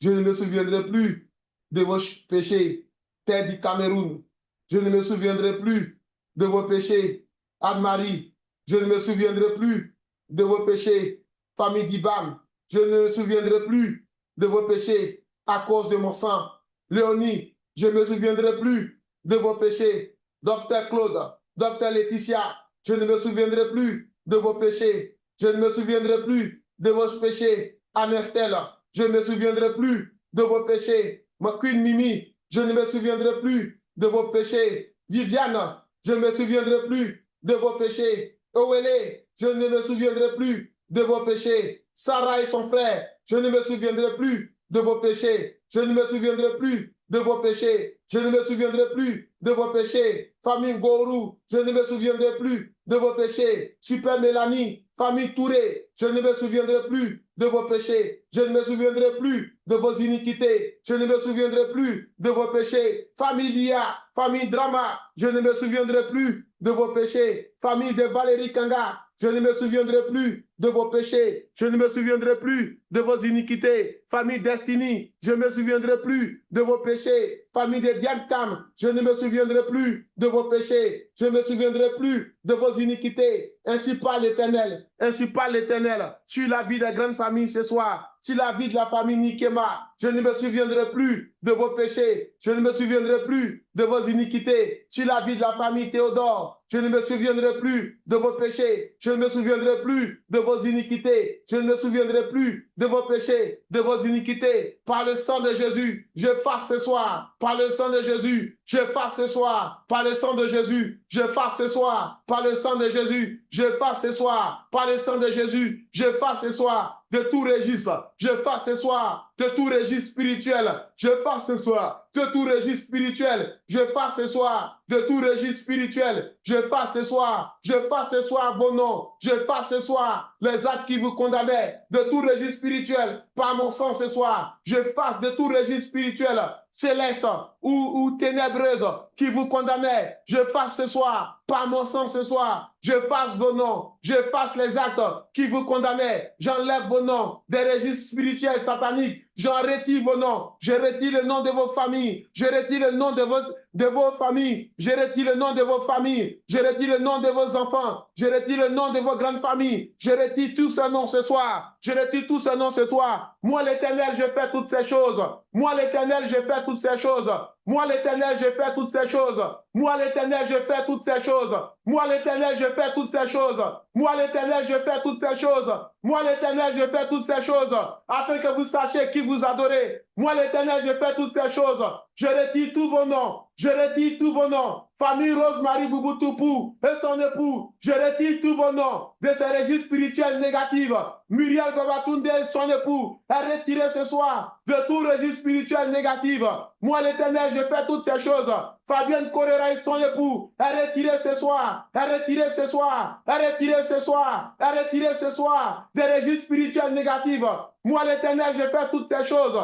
Je ne me souviendrai plus de vos péchés, terre du Cameroun. Je ne me souviendrai plus de vos péchés, Anne-Marie. Je ne me souviendrai plus de vos péchés, famille d'Ibam. Je ne me souviendrai plus de vos péchés à cause de mon sang. Léonie, je ne me souviendrai plus de vos péchés. Docteur Claude, Docteur Laetitia, je ne me souviendrai plus de vos péchés. Je ne me souviendrai plus de vos péchés. Anestelle, je ne me souviendrai plus de vos péchés. Ma Queen Mimi, je ne me souviendrai plus de vos péchés. Viviane, je ne me souviendrai plus de vos péchés. Owele, je ne me souviendrai plus de vos péchés. Sarah et son frère, je ne me souviendrai plus de vos péchés. Je ne me souviendrai plus de vos péchés. Je ne me souviendrai plus de vos péchés. Famille Gourou, je ne me souviendrai plus de vos péchés. Super Mélanie, famille Touré, je ne me souviendrai plus de vos péchés. Je ne me souviendrai plus de vos iniquités. Je ne me souviendrai plus de vos péchés. Famille Lia, famille Drama, je ne me souviendrai plus de vos péchés. Famille de Valérie Kanga, je ne me souviendrai plus de vos péchés. Je ne me souviendrai plus de vos iniquités. Famille Destiny, je ne me souviendrai plus de vos péchés. Famille de Diane Tam, je ne me souviendrai plus de vos péchés. Je ne me souviendrai plus de vos iniquités. Ainsi parle l'Éternel. Ainsi parle l'Éternel. Sur la vie des grandes familles ce soir. Sur la vie de la famille Nikema. Je ne me souviendrai plus de vos péchés. Je ne me souviendrai plus de vos iniquités. Sur la vie de la famille Théodore. Je ne me souviendrai plus de vos péchés. Je ne me souviendrai plus de vos iniquités. Je ne me souviendrai plus de vos péchés, de vos iniquités. Par le sang de Jésus, je fasse ce soir. Par le sang de Jésus, je fasse ce soir. Par le sang de Jésus, je fasse ce soir. Par le sang de Jésus, je fasse ce soir. Par le sang de Jésus, je fasse ce soir. De tout registre, je fasse ce soir. De tout registre spirituel, je fasse ce soir. De tout registre spirituel, je fasse ce soir. De tout registre spirituel, je fasse ce soir. Je fasse ce soir vos noms. Je fasse ce soir les actes qui vous condamnaient. De tout registre spirituel, par mon sang ce soir, je fasse de tout registre spirituel céleste ou ténébreuse qui vous condamnait, je fasse ce soir, par mon sang ce soir, je fasse vos noms, je fasse les actes qui vous condamnaient, j'enlève vos noms des registres spirituels sataniques, j'en retire vos noms, je retire le nom de vos familles, je retire le nom de vos familles, je retire le nom de vos familles, je retire le nom de vos enfants, je retire le nom de vos grandes familles, je retire tous ces noms ce soir, je retire tous ces noms ce soir. Moi l'Éternel, je fais toutes ces choses. Moi l'Éternel, je fais toutes ces choses. Moi l'Éternel, je fais toutes ces choses. Moi l'Éternel, je fais toutes ces choses. Moi l'Éternel, je fais toutes ces choses. Moi l'Éternel, je fais toutes ces choses. Moi l'Éternel, je fais toutes ces choses. Afin que vous sachiez qui vous adorez Moi, l'Éternel, je fais toutes ces choses. Je retire tous vos noms. Je retire tous vos noms. Famille Rosemary Bouboutoupou et son époux. Je retire tous vos noms de ces registres spirituels négatifs. Muriel Babatunde et son époux est retiré ce soir de tout registre spirituel négatif. Moi, l'Éternel, je fais toutes ces choses. Fabienne Correa et son époux est retiré ce soir. Est retiré ce soir. Est retiré ce soir. Est retiré ce soir des registres spirituels négatifs. Moi, l'Éternel, je fais toutes ces choses.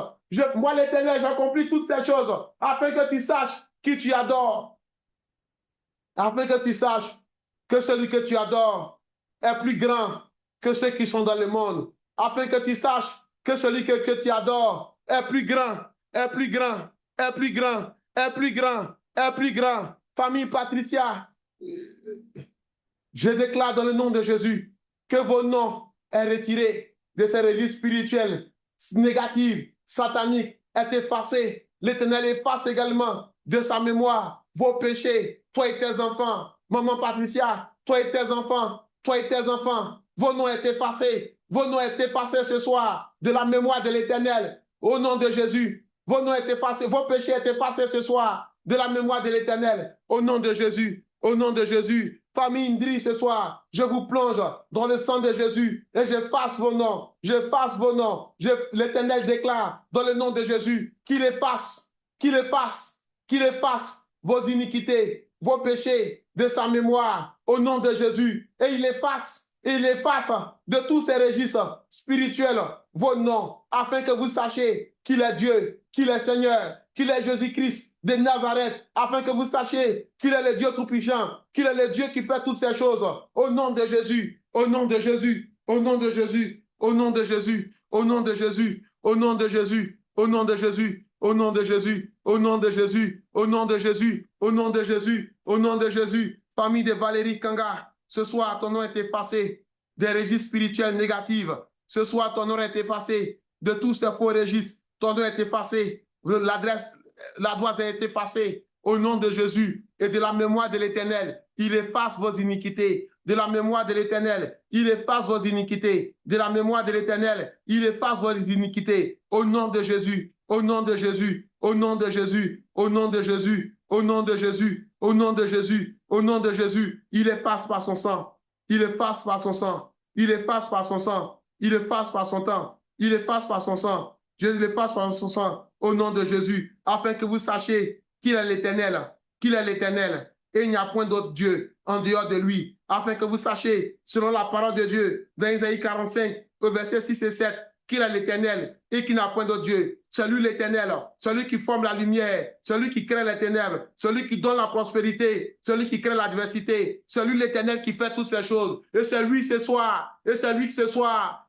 Moi, l'Éternel, j'accomplis toutes ces choses afin que tu saches qui tu adores. Afin que tu saches que celui que tu adores est plus grand que ceux qui sont dans le monde. Afin que tu saches que celui que tu adores est plus grand, est plus grand, est plus grand, est plus grand, est plus grand. Famille Patricia, je déclare dans le nom de Jésus que vos noms est retiré de ces registres spirituels négatifs, sataniques, est effacé. L'Éternel efface également de sa mémoire vos péchés, toi et tes enfants. Maman Patricia, toi et tes enfants, toi et tes enfants, vos noms sont effacés. Vos noms sont effacés ce soir de la mémoire de l'Éternel. Au nom de Jésus, vos noms sont effacés, vos péchés sont effacés ce soir de la mémoire de l'Éternel. Au nom de Jésus, au nom de Jésus. Famille Indri, ce soir, je vous plonge dans le sang de Jésus et j'efface vos noms. J'efface vos noms. L'Éternel déclare dans le nom de Jésus qu'il efface, qu'il efface, qu'il efface vos iniquités, vos péchés de sa mémoire au nom de Jésus. Et il efface de tous ces registres spirituels vos noms afin que vous sachiez qu'il est Dieu, qu'il est Seigneur, qu'il est Jésus-Christ de Nazareth, afin que vous sachiez qu'il est le Dieu tout-puissant, qu'il est le Dieu qui fait toutes ces choses. Au nom de Jésus, au nom de Jésus, au nom de Jésus, au nom de Jésus, au nom de Jésus, au nom de Jésus, au nom de Jésus, au nom de Jésus, au nom de Jésus, au nom de Jésus, au nom de Jésus, au nom de Jésus. Famille de Valérie Kanga, ce soir ton nom est effacé des registres spirituels négatifs. Ce soir ton nom est effacé de tous ces faux registres. Ton nom est effacé. L'adresse est effacée au nom de Jésus et de la mémoire de l'Éternel. Il efface vos iniquités de la mémoire de l'Éternel. Il efface vos iniquités de la mémoire de l'Éternel. Il efface vos iniquités au nom de Jésus, au nom de Jésus, au nom de Jésus, au nom de Jésus, au nom de Jésus, au nom de Jésus, au nom de Jésus. Il efface par son sang. Il efface par son sang. Il efface par son sang. Il efface par son temps. Il efface par son sang. Je l'efface par son sang au nom de Jésus, afin que vous sachiez qu'il est l'Éternel, qu'il est l'Éternel, et il n'y a point d'autre Dieu en dehors de lui, afin que vous sachiez, selon la parole de Dieu, dans Isaïe 45, au verset 6 et 7, qu'il est l'Éternel et qu'il n'y a point d'autre Dieu. C'est lui l'Éternel, celui qui forme la lumière, celui qui crée les ténèbres, celui qui donne la prospérité, celui qui crée l'adversité, celui l'Éternel qui fait toutes ces choses. Et c'est lui ce soir,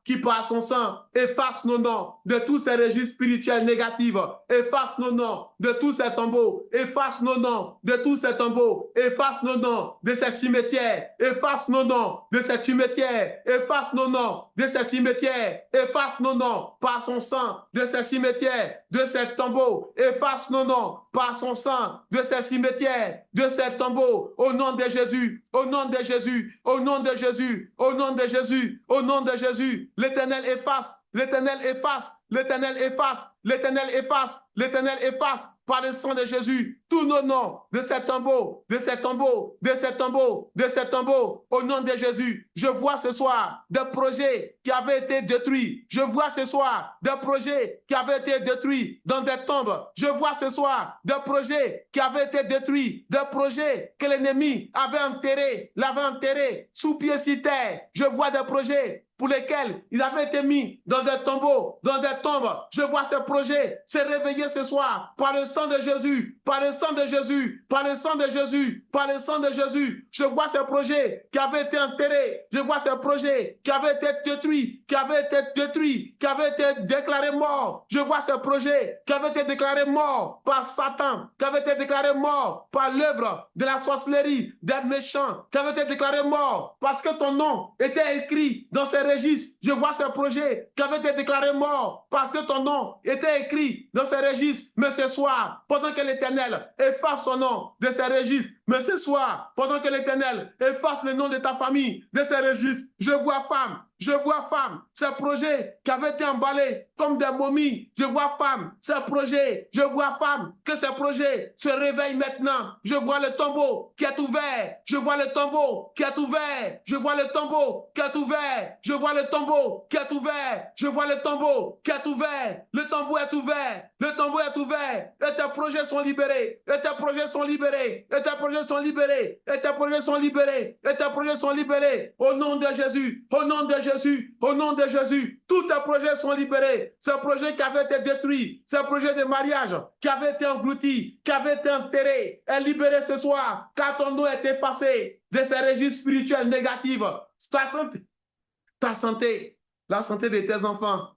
qui par son sang efface nos noms de tous ces registres spirituels négatifs, efface nos noms de tous ces tombeaux, efface nos noms de tous ces tombeaux, efface nos noms de ces cimetières, efface nos noms de ces cimetières, efface nos noms de ces cimetières, efface nos noms par son sang de ces cimetières, de ces tombeaux, efface nos noms par son sang de ces cimetières, de ces tombeaux, au nom de Jésus, au nom de Jésus, au nom de Jésus, au nom de Jésus, au nom de Jésus. L'Éternel efface, l'Éternel efface, l'Éternel efface, l'Éternel efface, l'Éternel efface par le sang de Jésus tous nos noms de ces tombeaux, de ces tombeaux, de ces tombeaux, de ces tombeaux, au nom de Jésus. Je vois ce soir des projets qui avaient été détruits. Je vois ce soir des projets qui avaient été détruits dans des tombes. Je vois ce soir des projets qui avaient été détruits, des projets que l'ennemi avait enterrés, l'avait enterré sous pied sur terre. Je vois des projets pour lesquels ils avaient été mis dans des tombeaux, dans des tombes. Je vois ces projets se réveiller ce soir par le sang de Jésus, par le sang de Jésus, par le sang de Jésus, par le sang de Jésus. Je vois ces projets qui avaient été enterrés. Je vois ces projets qui avaient été détruits, qui avaient été détruits, qui avaient été déclarés morts. Je vois ces projets qui avaient été déclarés morts par Satan, qui avaient été déclarés morts par l'œuvre de la sorcellerie, des méchants, qui avaient été déclarés morts parce que ton nom était écrit dans ces registres. Je vois ces projets qui avaient été déclarés morts parce que ton nom était écrit dans ces registres. Mais ce soir, pendant que l'Éternel efface ton nom de ces registres, mais ce soir, pendant que l'Éternel efface le nom de ta famille de ces registres, je vois femme, Je vois, femme, ces projets qui avaient été emballés comme des momies. Je vois, femme, ces projets. Je vois, femme, que ces projets se réveillent maintenant. Je vois le tombeau qui est ouvert. Je vois le tombeau qui est ouvert. Je vois le tombeau qui est ouvert. Je vois le tombeau qui est ouvert. Je vois le tombeau qui est ouvert. Le tombeau est ouvert. Le tombeau est ouvert. Et tes projets sont libérés. Et tes projets sont libérés. Et tes projets sont libérés. Et tes projets sont libérés. Et tes projets sont libérés. Au nom de Jésus. Au nom de Jésus. Au nom de Jésus. Tous tes projets sont libérés. Ces projets qui avaient été détruits. Ces projets de mariage qui avaient été engloutis. Qui avaient été enterrés. Est libéré ce soir. Car ton nom est effacé de ces registres spirituels négatifs. Ta santé, la santé de tes enfants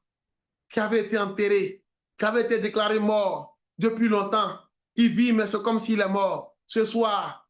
qui avaient été enterrés, qui avaient été déclarés morts depuis longtemps. Il vit, mais c'est comme s'il est mort. Ce soir,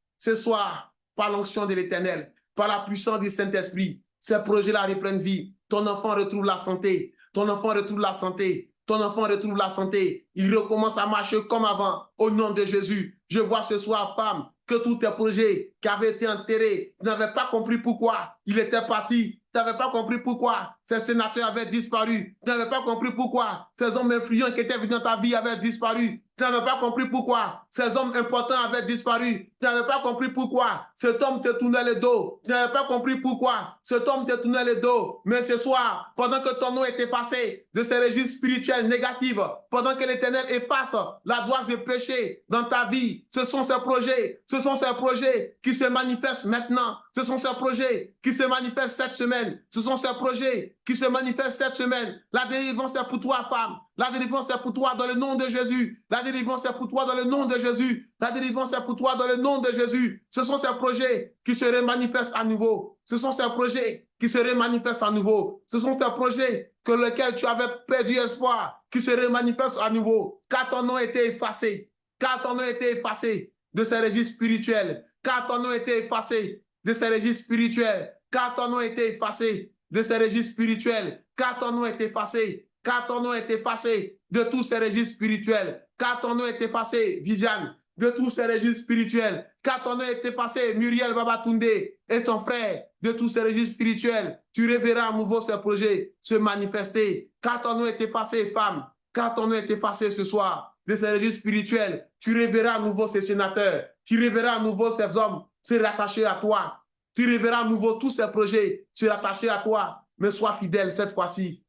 par l'onction de l'Éternel, par la puissance du Saint-Esprit, ces projets-là reprennent vie. Ton enfant retrouve la santé. Ton enfant retrouve la santé. Ton enfant retrouve la santé. Il recommence à marcher comme avant. Au nom de Jésus, je vois ce soir, femme, que tous tes projets qui avaient été enterrés, tu n'avais pas compris pourquoi il était parti. Tu n'avais pas compris pourquoi ces sénateurs avaient disparu. Tu n'avais pas compris pourquoi ces hommes influents qui étaient venus dans ta vie avaient disparu. Tu n'avais pas compris pourquoi ces hommes importants avaient disparu. Tu n'avais pas compris pourquoi cet homme te tournait le dos. Tu n'avais pas compris pourquoi cet homme te tournait le dos. Mais ce soir, pendant que ton nom est effacé de ces registres spirituels négatifs, pendant que l'Éternel efface la gloire des péchés dans ta vie, ce sont ces projets qui se manifestent maintenant. Ce sont ces projets qui se manifestent cette semaine. Ce sont ces projets qui se manifestent cette semaine. La délivrance est pour toi, femme. La délivrance est pour toi dans le nom de Jésus. La délivrance est pour toi dans le nom de Jésus. La délivrance est pour toi dans le nom de Jésus. Ce sont ces projets qui se remanifestent à nouveau. Ce sont ces projets qui se remanifestent à nouveau. Ce sont ces projets que lesquels tu avais perdu espoir, qui se remanifestent à nouveau. Car ton nom a été effacé. Car ton nom a été effacé de ces registres spirituels. Car ton nom a été effacé de ces registres spirituels. Car ton nom a été effacé de ces registres spirituels. Car ton nom est effacé. Car ton nom est effacé de tous ces registres spirituels. Car ton nom est effacé, Viviane, de tous ces registres spirituels. Car ton nom est effacé, Muriel Babatunde et ton frère, de tous ces registres spirituels. Tu reverras à nouveau ces projets se manifester. Car ton nom est effacé, femme. Car ton nom est effacé ce soir de ces registres spirituels. Tu reverras à nouveau ces sénateurs. Tu reverras à nouveau ces hommes se rattacher à toi. Tu reverras à nouveau tous ces projets se rattacher à toi. Mais sois fidèle cette fois-ci.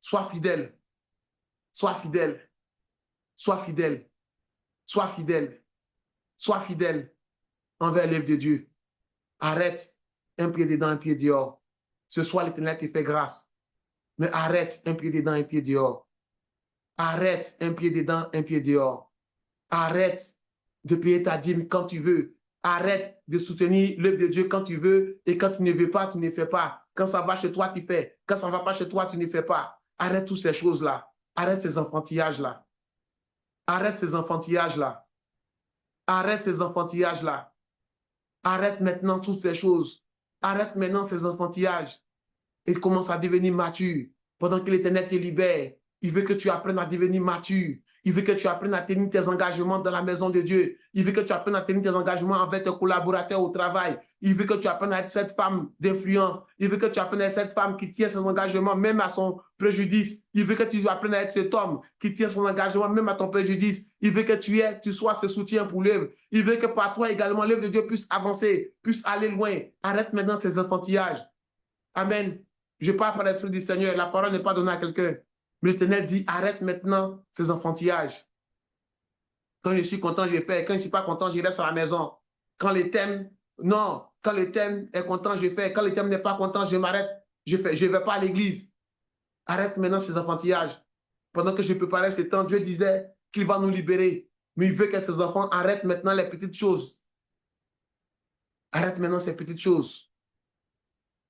Sois fidèle. Sois fidèle. Sois fidèle. Sois fidèle. Sois fidèle envers l'œuvre de Dieu. Arrête un pied dedans, un pied dehors. Ce soir, l'Éternel te fait grâce. Mais arrête un pied dedans, un pied dehors. Arrête un pied dedans, un pied dehors. Arrête de payer ta dîme quand tu veux. Arrête de soutenir l'œuvre de Dieu quand tu veux. Et quand tu ne veux pas, tu ne fais pas. Quand ça va chez toi, tu fais. Quand ça ne va pas chez toi, tu ne fais pas. Arrête toutes ces choses-là. Arrête ces enfantillages-là. Arrête ces enfantillages-là. Arrête ces enfantillages-là. Arrête maintenant toutes ces choses. Arrête maintenant ces enfantillages. Et commence à devenir mature. Pendant que l'Éternel te libère, il veut que tu apprennes à devenir mature. Il veut que tu apprennes à tenir tes engagements dans la maison de Dieu. Il veut que tu apprennes à tenir tes engagements avec tes collaborateurs au travail. Il veut que tu apprennes à être cette femme d'influence. Il veut que tu apprennes à être cette femme qui tient ses engagements même à son préjudice. Il veut que tu apprennes à être cet homme qui tient son engagement même à ton préjudice. Il veut que tu sois ce soutien pour l'œuvre. Il veut que par toi également l'œuvre de Dieu puisse avancer, puisse aller loin. Arrête maintenant ces enfantillages. Amen. Je parle par l'Esprit du Seigneur. La parole n'est pas donnée à quelqu'un. Mais l'Éternel dit, arrête maintenant ces enfantillages. Quand je suis content, je fais. Quand je ne suis pas content, je reste à la maison. Quand le thème est content, je fais. Quand le thème n'est pas content, je m'arrête. Je ne vais pas à l'église. Arrête maintenant ces enfantillages. Pendant que je préparais ce temps, Dieu disait qu'il va nous libérer. Mais il veut que ces enfants arrêtent maintenant les petites choses. Arrête maintenant ces petites choses.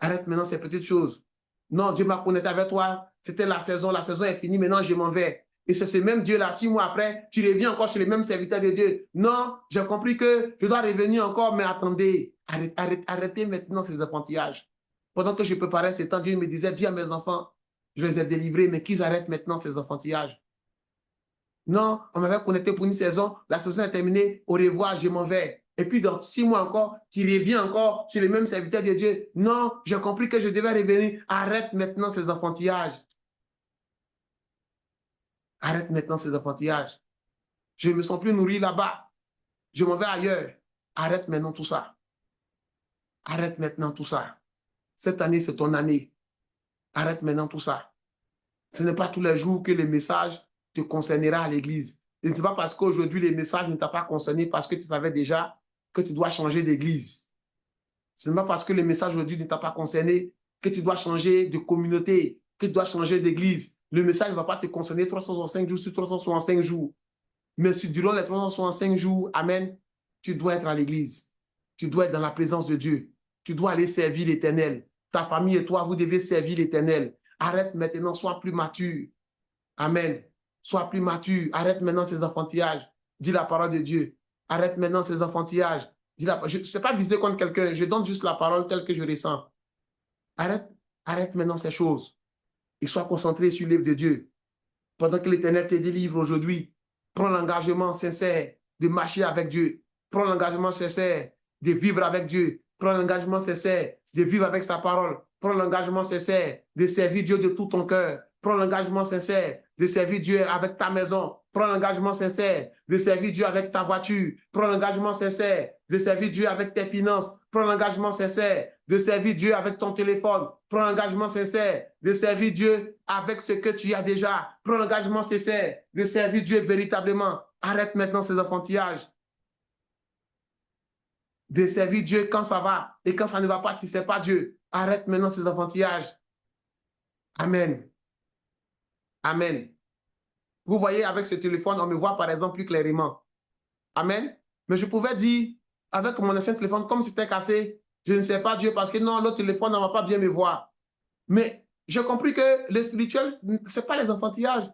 Arrête maintenant ces petites choses. Non, Dieu m'a connecté avec toi. C'était la saison est finie, maintenant je m'en vais. Et c'est ce même Dieu-là, 6 mois après, tu reviens encore chez les mêmes serviteurs de Dieu. Non, j'ai compris que je dois revenir encore, mais attendez, arrêtez maintenant ces enfantillages. Pendant que je préparais ce temps, Dieu me disait, dis à mes enfants, je les ai délivrés, mais qu'ils arrêtent maintenant ces enfantillages. Non, on m'avait connecté pour une saison, la saison est terminée, au revoir, je m'en vais. Et puis dans 6 mois encore, tu reviens encore sur les mêmes serviteurs de Dieu. Non, j'ai compris que je devais revenir. Arrête maintenant ces enfantillages. Arrête maintenant ces enfantillages. Je ne me sens plus nourri là-bas. Je m'en vais ailleurs. Arrête maintenant tout ça. Arrête maintenant tout ça. Cette année, c'est ton année. Arrête maintenant tout ça. Ce n'est pas tous les jours que le message te concernera à l'église. Ce n'est pas parce qu'aujourd'hui, le message ne t'a pas concerné parce que tu savais déjà que tu dois changer d'église. Ce n'est pas parce que le message aujourd'hui ne t'a pas concerné que tu dois changer de communauté, que tu dois changer d'église. Le message ne va pas te concerner 365 jours sur 365 jours. Mais durant les 365 jours, amen, tu dois être à l'église. Tu dois être dans la présence de Dieu. Tu dois aller servir l'Éternel. Ta famille et toi, vous devez servir l'Éternel. Arrête maintenant, sois plus mature. Amen. Sois plus mature. Arrête maintenant ces enfantillages. Dis la parole de Dieu. Arrête maintenant ces enfantillages. Je ne sais pas viser contre quelqu'un. Je donne juste la parole telle que je ressens. Arrête maintenant ces choses. Et sois concentré sur l'œuvre de Dieu. Pendant que l'Éternel te délivre aujourd'hui, prends l'engagement sincère de marcher avec Dieu. Prends l'engagement sincère de vivre avec Dieu. Prends l'engagement sincère de vivre avec sa parole. Prends l'engagement sincère de servir Dieu de tout ton cœur. Prends l'engagement sincère de servir Dieu avec ta maison. Prends l'engagement sincère de servir Dieu avec ta voiture. Prends l'engagement sincère de servir Dieu avec tes finances. Prends l'engagement sincère de servir Dieu avec ton téléphone. Prends l'engagement sincère de servir Dieu avec ce que tu as déjà. Prends l'engagement sincère de servir Dieu véritablement. Arrête maintenant ces enfantillages. De servir Dieu quand ça va et quand ça ne va pas, tu ne sais pas Dieu. Arrête maintenant ces enfantillages. Amen. Amen. Vous voyez, avec ce téléphone, on me voit par exemple plus clairement. Amen. Mais je pouvais dire, avec mon ancien téléphone, comme c'était cassé, je ne sais pas Dieu parce que non, l'autre téléphone ne va pas bien me voir. Mais j'ai compris que le spirituel, ce n'est pas les enfantillages.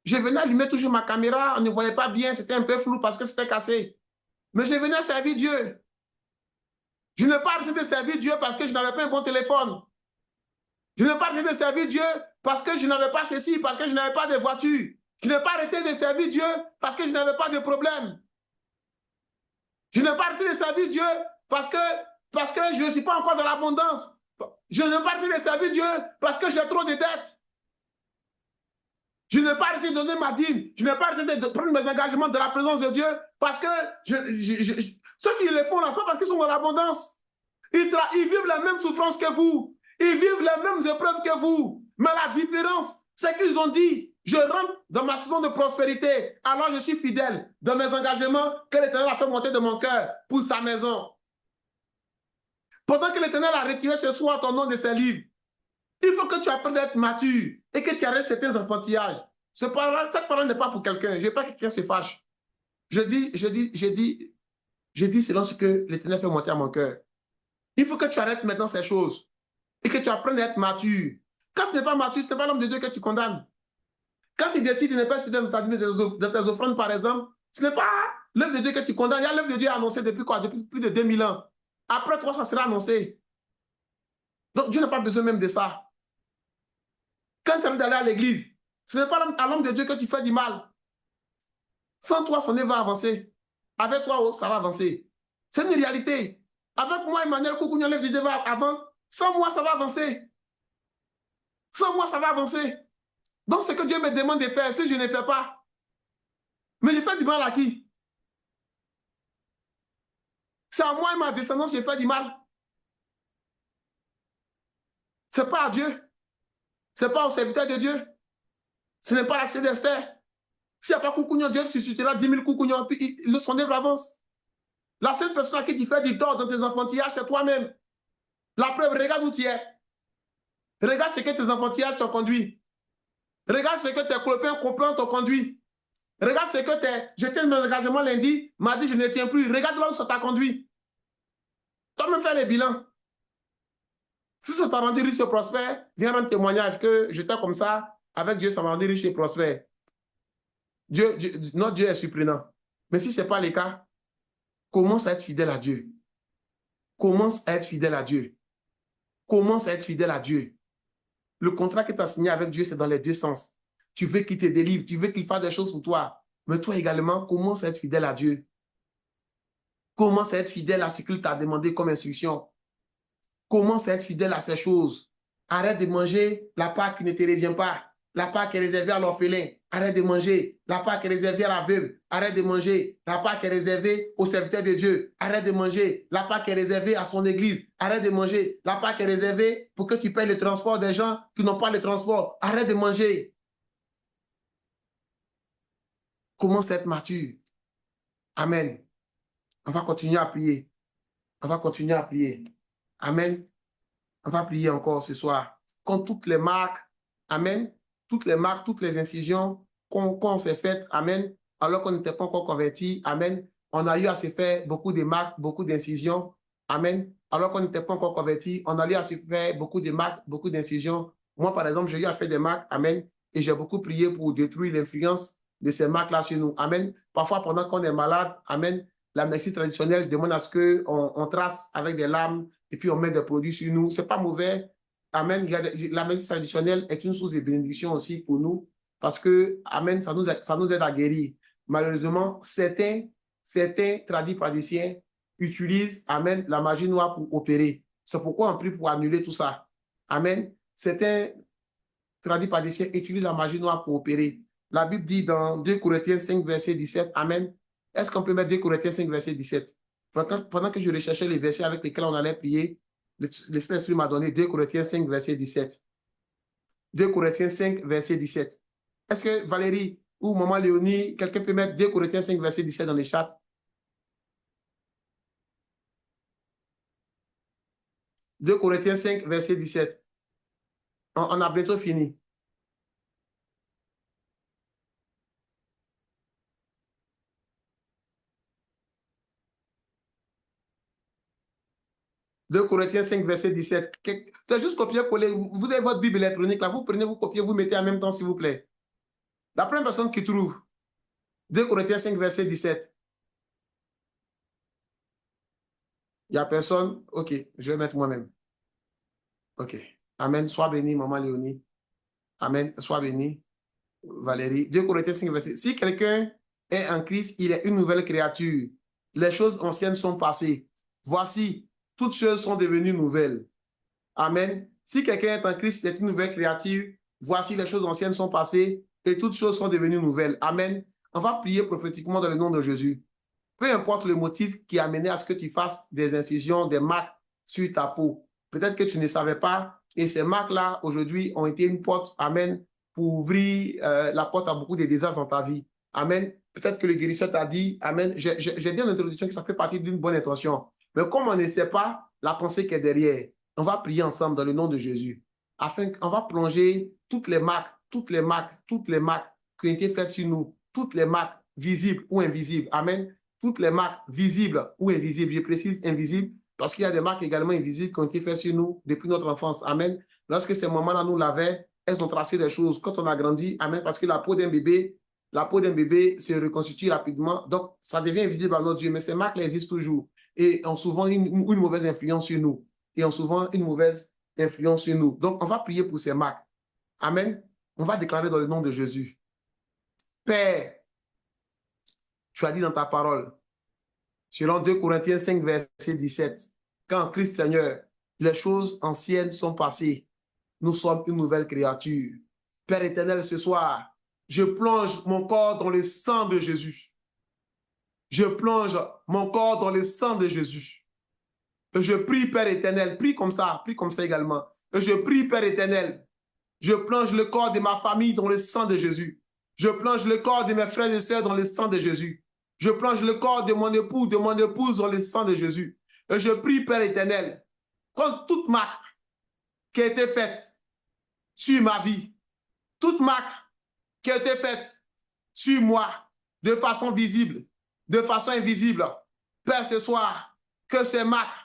Je venais allumer toujours ma caméra, on ne voyait pas bien, c'était un peu flou parce que c'était cassé. Mais je venais servir Dieu. Je n'ai pas arrêté de servir Dieu parce que je n'avais pas un bon téléphone. Je n'ai pas arrêté de servir Dieu parce que je n'avais pas ceci, parce que je n'avais pas de voiture. Je n'ai pas arrêté de servir Dieu parce que je n'avais pas de problème. Je n'ai pas arrêté de servir Dieu parce que je ne suis pas encore dans l'abondance. Je n'ai pas arrêté de servir Dieu parce que j'ai trop de dettes. Je n'ai pas arrêté de donner ma dîme. Je n'ai pas arrêté de prendre mes engagements de la présence de Dieu parce que ceux qui le font la fois parce qu'ils sont dans l'abondance. Ils vivent la même souffrance que vous. Ils vivent les mêmes épreuves que vous. Mais la différence, c'est qu'ils ont dit, je rentre dans ma saison de prospérité. Alors je suis fidèle dans mes engagements que l'Éternel a fait monter de mon cœur pour sa maison. Pendant que l'Éternel a retiré chez soi ton nom de ses livres, il faut que tu apprennes à être mature et que tu arrêtes certains enfantillages. Cette parole n'est pas pour quelqu'un. Je ne veux pas que quelqu'un se fâche. Je dis selon ce que l'Éternel fait monter à mon cœur. Il faut que tu arrêtes maintenant ces choses et que tu apprennes à être mature. Quand tu n'es pas mature, ce n'est pas l'homme de Dieu que tu condamnes. Quand tu décides de ne pas fidèle dans tes offrandes, par exemple, ce n'est pas l'œuvre de Dieu que tu condamnes. Il y a l'œuvre de Dieu annoncée depuis quoi? Depuis plus de 2000 ans. Après toi, ça sera annoncé. Donc Dieu n'a pas besoin même de ça. Quand tu as envie d'aller à l'église, ce n'est pas à l'homme de Dieu que tu fais du mal. Sans toi, son œuvre va avancer. Avec toi, ça va avancer. C'est une réalité. Avec moi, Emmanuel Koukounia, l'œuvre de Dieu va avancer. Sans moi, ça va avancer. Sans moi, ça va avancer. Donc, ce que Dieu me demande de faire, si je ne fais pas, mais je fais du mal à qui? C'est à moi et ma descendance que je fais du mal. Ce n'est pas à Dieu. Ce n'est pas au serviteur de Dieu. Ce n'est pas la Célestère. S'il n'y a pas Koukounia, Dieu suscitera 10 000 Koukounia, puis son œuvre avance. La seule personne à qui tu fais du tort dans tes enfantillages, c'est toi-même. La preuve, regarde où tu es. Regarde ce que tes enfantillages t'ont conduit. Regarde ce que tes copains complants t'ont conduit. Regarde ce que j'étais dans mon engagement lundi, m'a dit je ne tiens plus. Regarde là où ça t'a conduit. Toi-même fais les bilans. Si ça t'a rendu riche et prospère, viens rendre témoignage que j'étais comme ça, avec Dieu, ça m'a rendu riche et prospère. Notre Dieu est surprenant. Mais si ce n'est pas le cas, commence à être fidèle à Dieu. Commence à être fidèle à Dieu. Commence à être fidèle à Dieu. Le contrat que tu as signé avec Dieu, c'est dans les deux sens. Tu veux qu'il te délivre, tu veux qu'il fasse des choses pour toi. Mais toi également, commence à être fidèle à Dieu. Commence à être fidèle à ce qu'il t'a demandé comme instruction. Commence à être fidèle à ces choses. Arrête de manger la part qui ne te revient pas. La part qui est réservée à l'orphelin. Arrête de manger la part qui est réservée à la veuve. Arrête de manger la part qui est réservée aux serviteurs de Dieu. Arrête de manger la part qui est réservée à son église. Arrête de manger la part qui est réservée pour que tu payes le transport des gens qui n'ont pas le transport. Arrête de manger. Commence à être mature. Amen. On va continuer à prier. On va continuer à prier. Amen. On va prier encore ce soir. Contre toutes les marques, amen, toutes les marques, toutes les incisions qu'on s'est faites, amen, alors qu'on n'était pas encore convertis, amen, on a eu à se faire beaucoup de marques, beaucoup d'incisions, amen, alors qu'on n'était pas encore convertis, on a eu à se faire beaucoup de marques, beaucoup d'incisions. Moi, par exemple, j'ai eu à faire des marques, amen, et j'ai beaucoup prié pour détruire l'influence de ces marques-là sur nous, amen. Parfois, pendant qu'on est malade, amen, la médecine traditionnelle demande à ce qu'on trace avec des lames et puis on met des produits sur nous. Ce n'est pas mauvais. Amen. La médecine traditionnelle est une source de bénédiction aussi pour nous parce que, amen, ça nous aide à guérir. Malheureusement, certains tradis praticiens utilisent, amen, la magie noire pour opérer. C'est pourquoi on prie pour annuler tout ça. Amen. Certains tradis praticiens utilisent la magie noire pour opérer. La Bible dit dans 2 Corinthiens 5, verset 17, amen. Est-ce qu'on peut mettre 2 Corinthiens 5, verset 17? Pendant que je recherchais les versets avec lesquels on allait prier, le Saint-Esprit m'a donné 2 Corinthiens 5, verset 17. 2 Corinthiens 5, verset 17. Est-ce que Valérie ou Maman Léonie, quelqu'un peut mettre 2 Corinthiens 5, verset 17 dans les chats? 2 Corinthiens 5, verset 17. On a bientôt fini. De Corinthiens 5, verset 17. C'est juste copier-coller. Vous avez votre Bible électronique là. Vous prenez, vous copiez, vous mettez en même temps, s'il vous plaît. La première personne qui trouve 2 Corinthiens 5, verset 17. Il n'y a personne? Ok, je vais mettre moi-même. Ok. Amen. Sois béni, Maman Léonie. Amen. Sois béni, Valérie. 2 Corinthiens 5, verset. Si quelqu'un est en Christ, il est une nouvelle créature. Les choses anciennes sont passées. Voici, toutes choses sont devenues nouvelles. Amen. Si quelqu'un est en Christ, il est une nouvelle créature. Voici, les choses anciennes sont passées et toutes choses sont devenues nouvelles. Amen. On va prier prophétiquement dans le nom de Jésus. Peu importe le motif qui a mené à ce que tu fasses des incisions, des marques sur ta peau. Peut-être que tu ne savais pas et ces marques-là, aujourd'hui, ont été une porte, amen, pour ouvrir la porte à beaucoup de désastres dans ta vie. Amen. Peut-être que le guérisseur t'a dit, amen, j'ai dit en introduction que ça fait partie d'une bonne intention. Mais comme on ne sait pas la pensée qui est derrière, on va prier ensemble dans le nom de Jésus. Afin qu'on va plonger toutes les marques qui ont été faites sur nous, toutes les marques visibles ou invisibles. Amen. Toutes les marques visibles ou invisibles, je précise invisibles, parce qu'il y a des marques également invisibles qui ont été faites sur nous depuis notre enfance. Amen. Lorsque ces mamans-là nous lavaient, elles ont tracé des choses. Quand on a grandi, amen, parce que la peau d'un bébé se reconstitue rapidement. Donc, ça devient invisible à nos yeux, mais ces marques-là existent toujours et ont souvent une mauvaise influence sur nous. Donc, on va prier pour ces marques. Amen. On va déclarer dans le nom de Jésus. Père, tu as dit dans ta parole, selon 2 Corinthiens 5, verset 17, quand Christ Seigneur, les choses anciennes sont passées, nous sommes une nouvelle créature. Père éternel, ce soir, je plonge mon corps dans le sang de Jésus. Je plonge mon corps dans le sang de Jésus. Et je prie, Père éternel, prie comme ça également. Et je prie, Père éternel, je plonge le corps de ma famille dans le sang de Jésus. Je plonge le corps de mes frères et sœurs dans le sang de Jésus. Je plonge le corps de mon époux, de mon épouse dans le sang de Jésus. Et je prie, Père éternel, contre toute marque qui a été faite sur ma vie, toute marque qui a été faite sur moi, de façon visible, de façon invisible, Père, ce soir, que ces marques,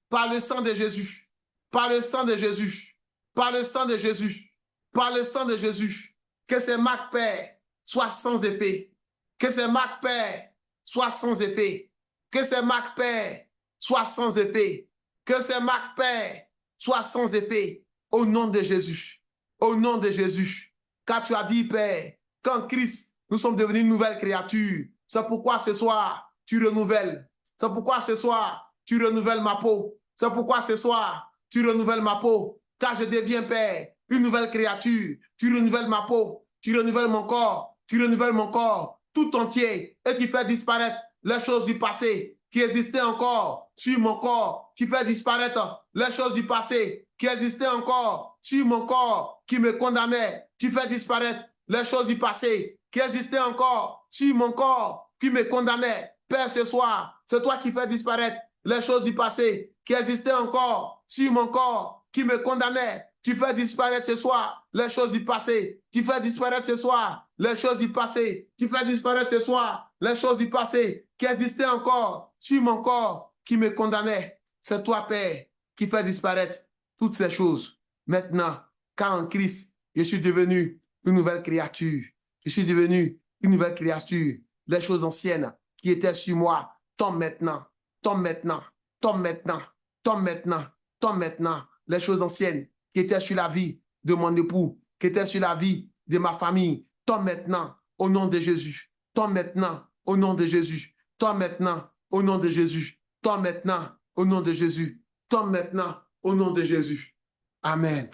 par le sang de Jésus, par le sang de Jésus, par le sang de Jésus, par le sang de Jésus, que ces marques, Père, soient sans effet. Que ces marques, Père, soient sans effet. Que ces marques, Père, soient sans effet. Que ces marques, Père, soient sans effet. Au nom de Jésus. Au nom de Jésus. Car tu as dit, Père, qu'en Christ, nous sommes devenus une nouvelle créature. C'est pourquoi ce soir, tu renouvelles. C'est pourquoi ce soir, tu renouvelles ma peau. C'est pourquoi ce soir, tu renouvelles ma peau. Car je deviens, Père, une nouvelle créature. Tu renouvelles ma peau. Tu renouvelles mon corps. Tu renouvelles mon corps tout entier. Et tu fais disparaître les choses du passé qui existaient encore sur mon corps. Tu fais disparaître les choses du passé qui existaient encore sur mon corps, qui me condamnait. Tu fais disparaître les choses du passé qui existaient encore sur mon corps, qui me condamnait. Père, ce soir, c'est toi qui fais disparaître les choses du passé qui existaient encore sur mon corps, qui me condamnait. Tu fais disparaître ce soir les choses du passé. Tu fais disparaître ce soir les choses du passé. Tu fais disparaître ce soir les choses du passé qui existaient encore sur mon corps, qui me condamnait. C'est toi, Père, qui fais disparaître toutes ces choses. Maintenant, car en Christ, je suis devenu une nouvelle créature. Je suis devenu une nouvelle créature. Les choses anciennes qui étaient sur moi tombent maintenant, tombent maintenant, tombent maintenant, tombent maintenant, tombent maintenant. Les choses anciennes qui étaient sur la vie de mon époux, qui étaient sur la vie de ma famille, tombent maintenant au nom de Jésus. Tombent maintenant au nom de Jésus. Tombent maintenant au nom de Jésus. Tombent maintenant au nom de Jésus. Tombent maintenant au nom de Jésus. Amen.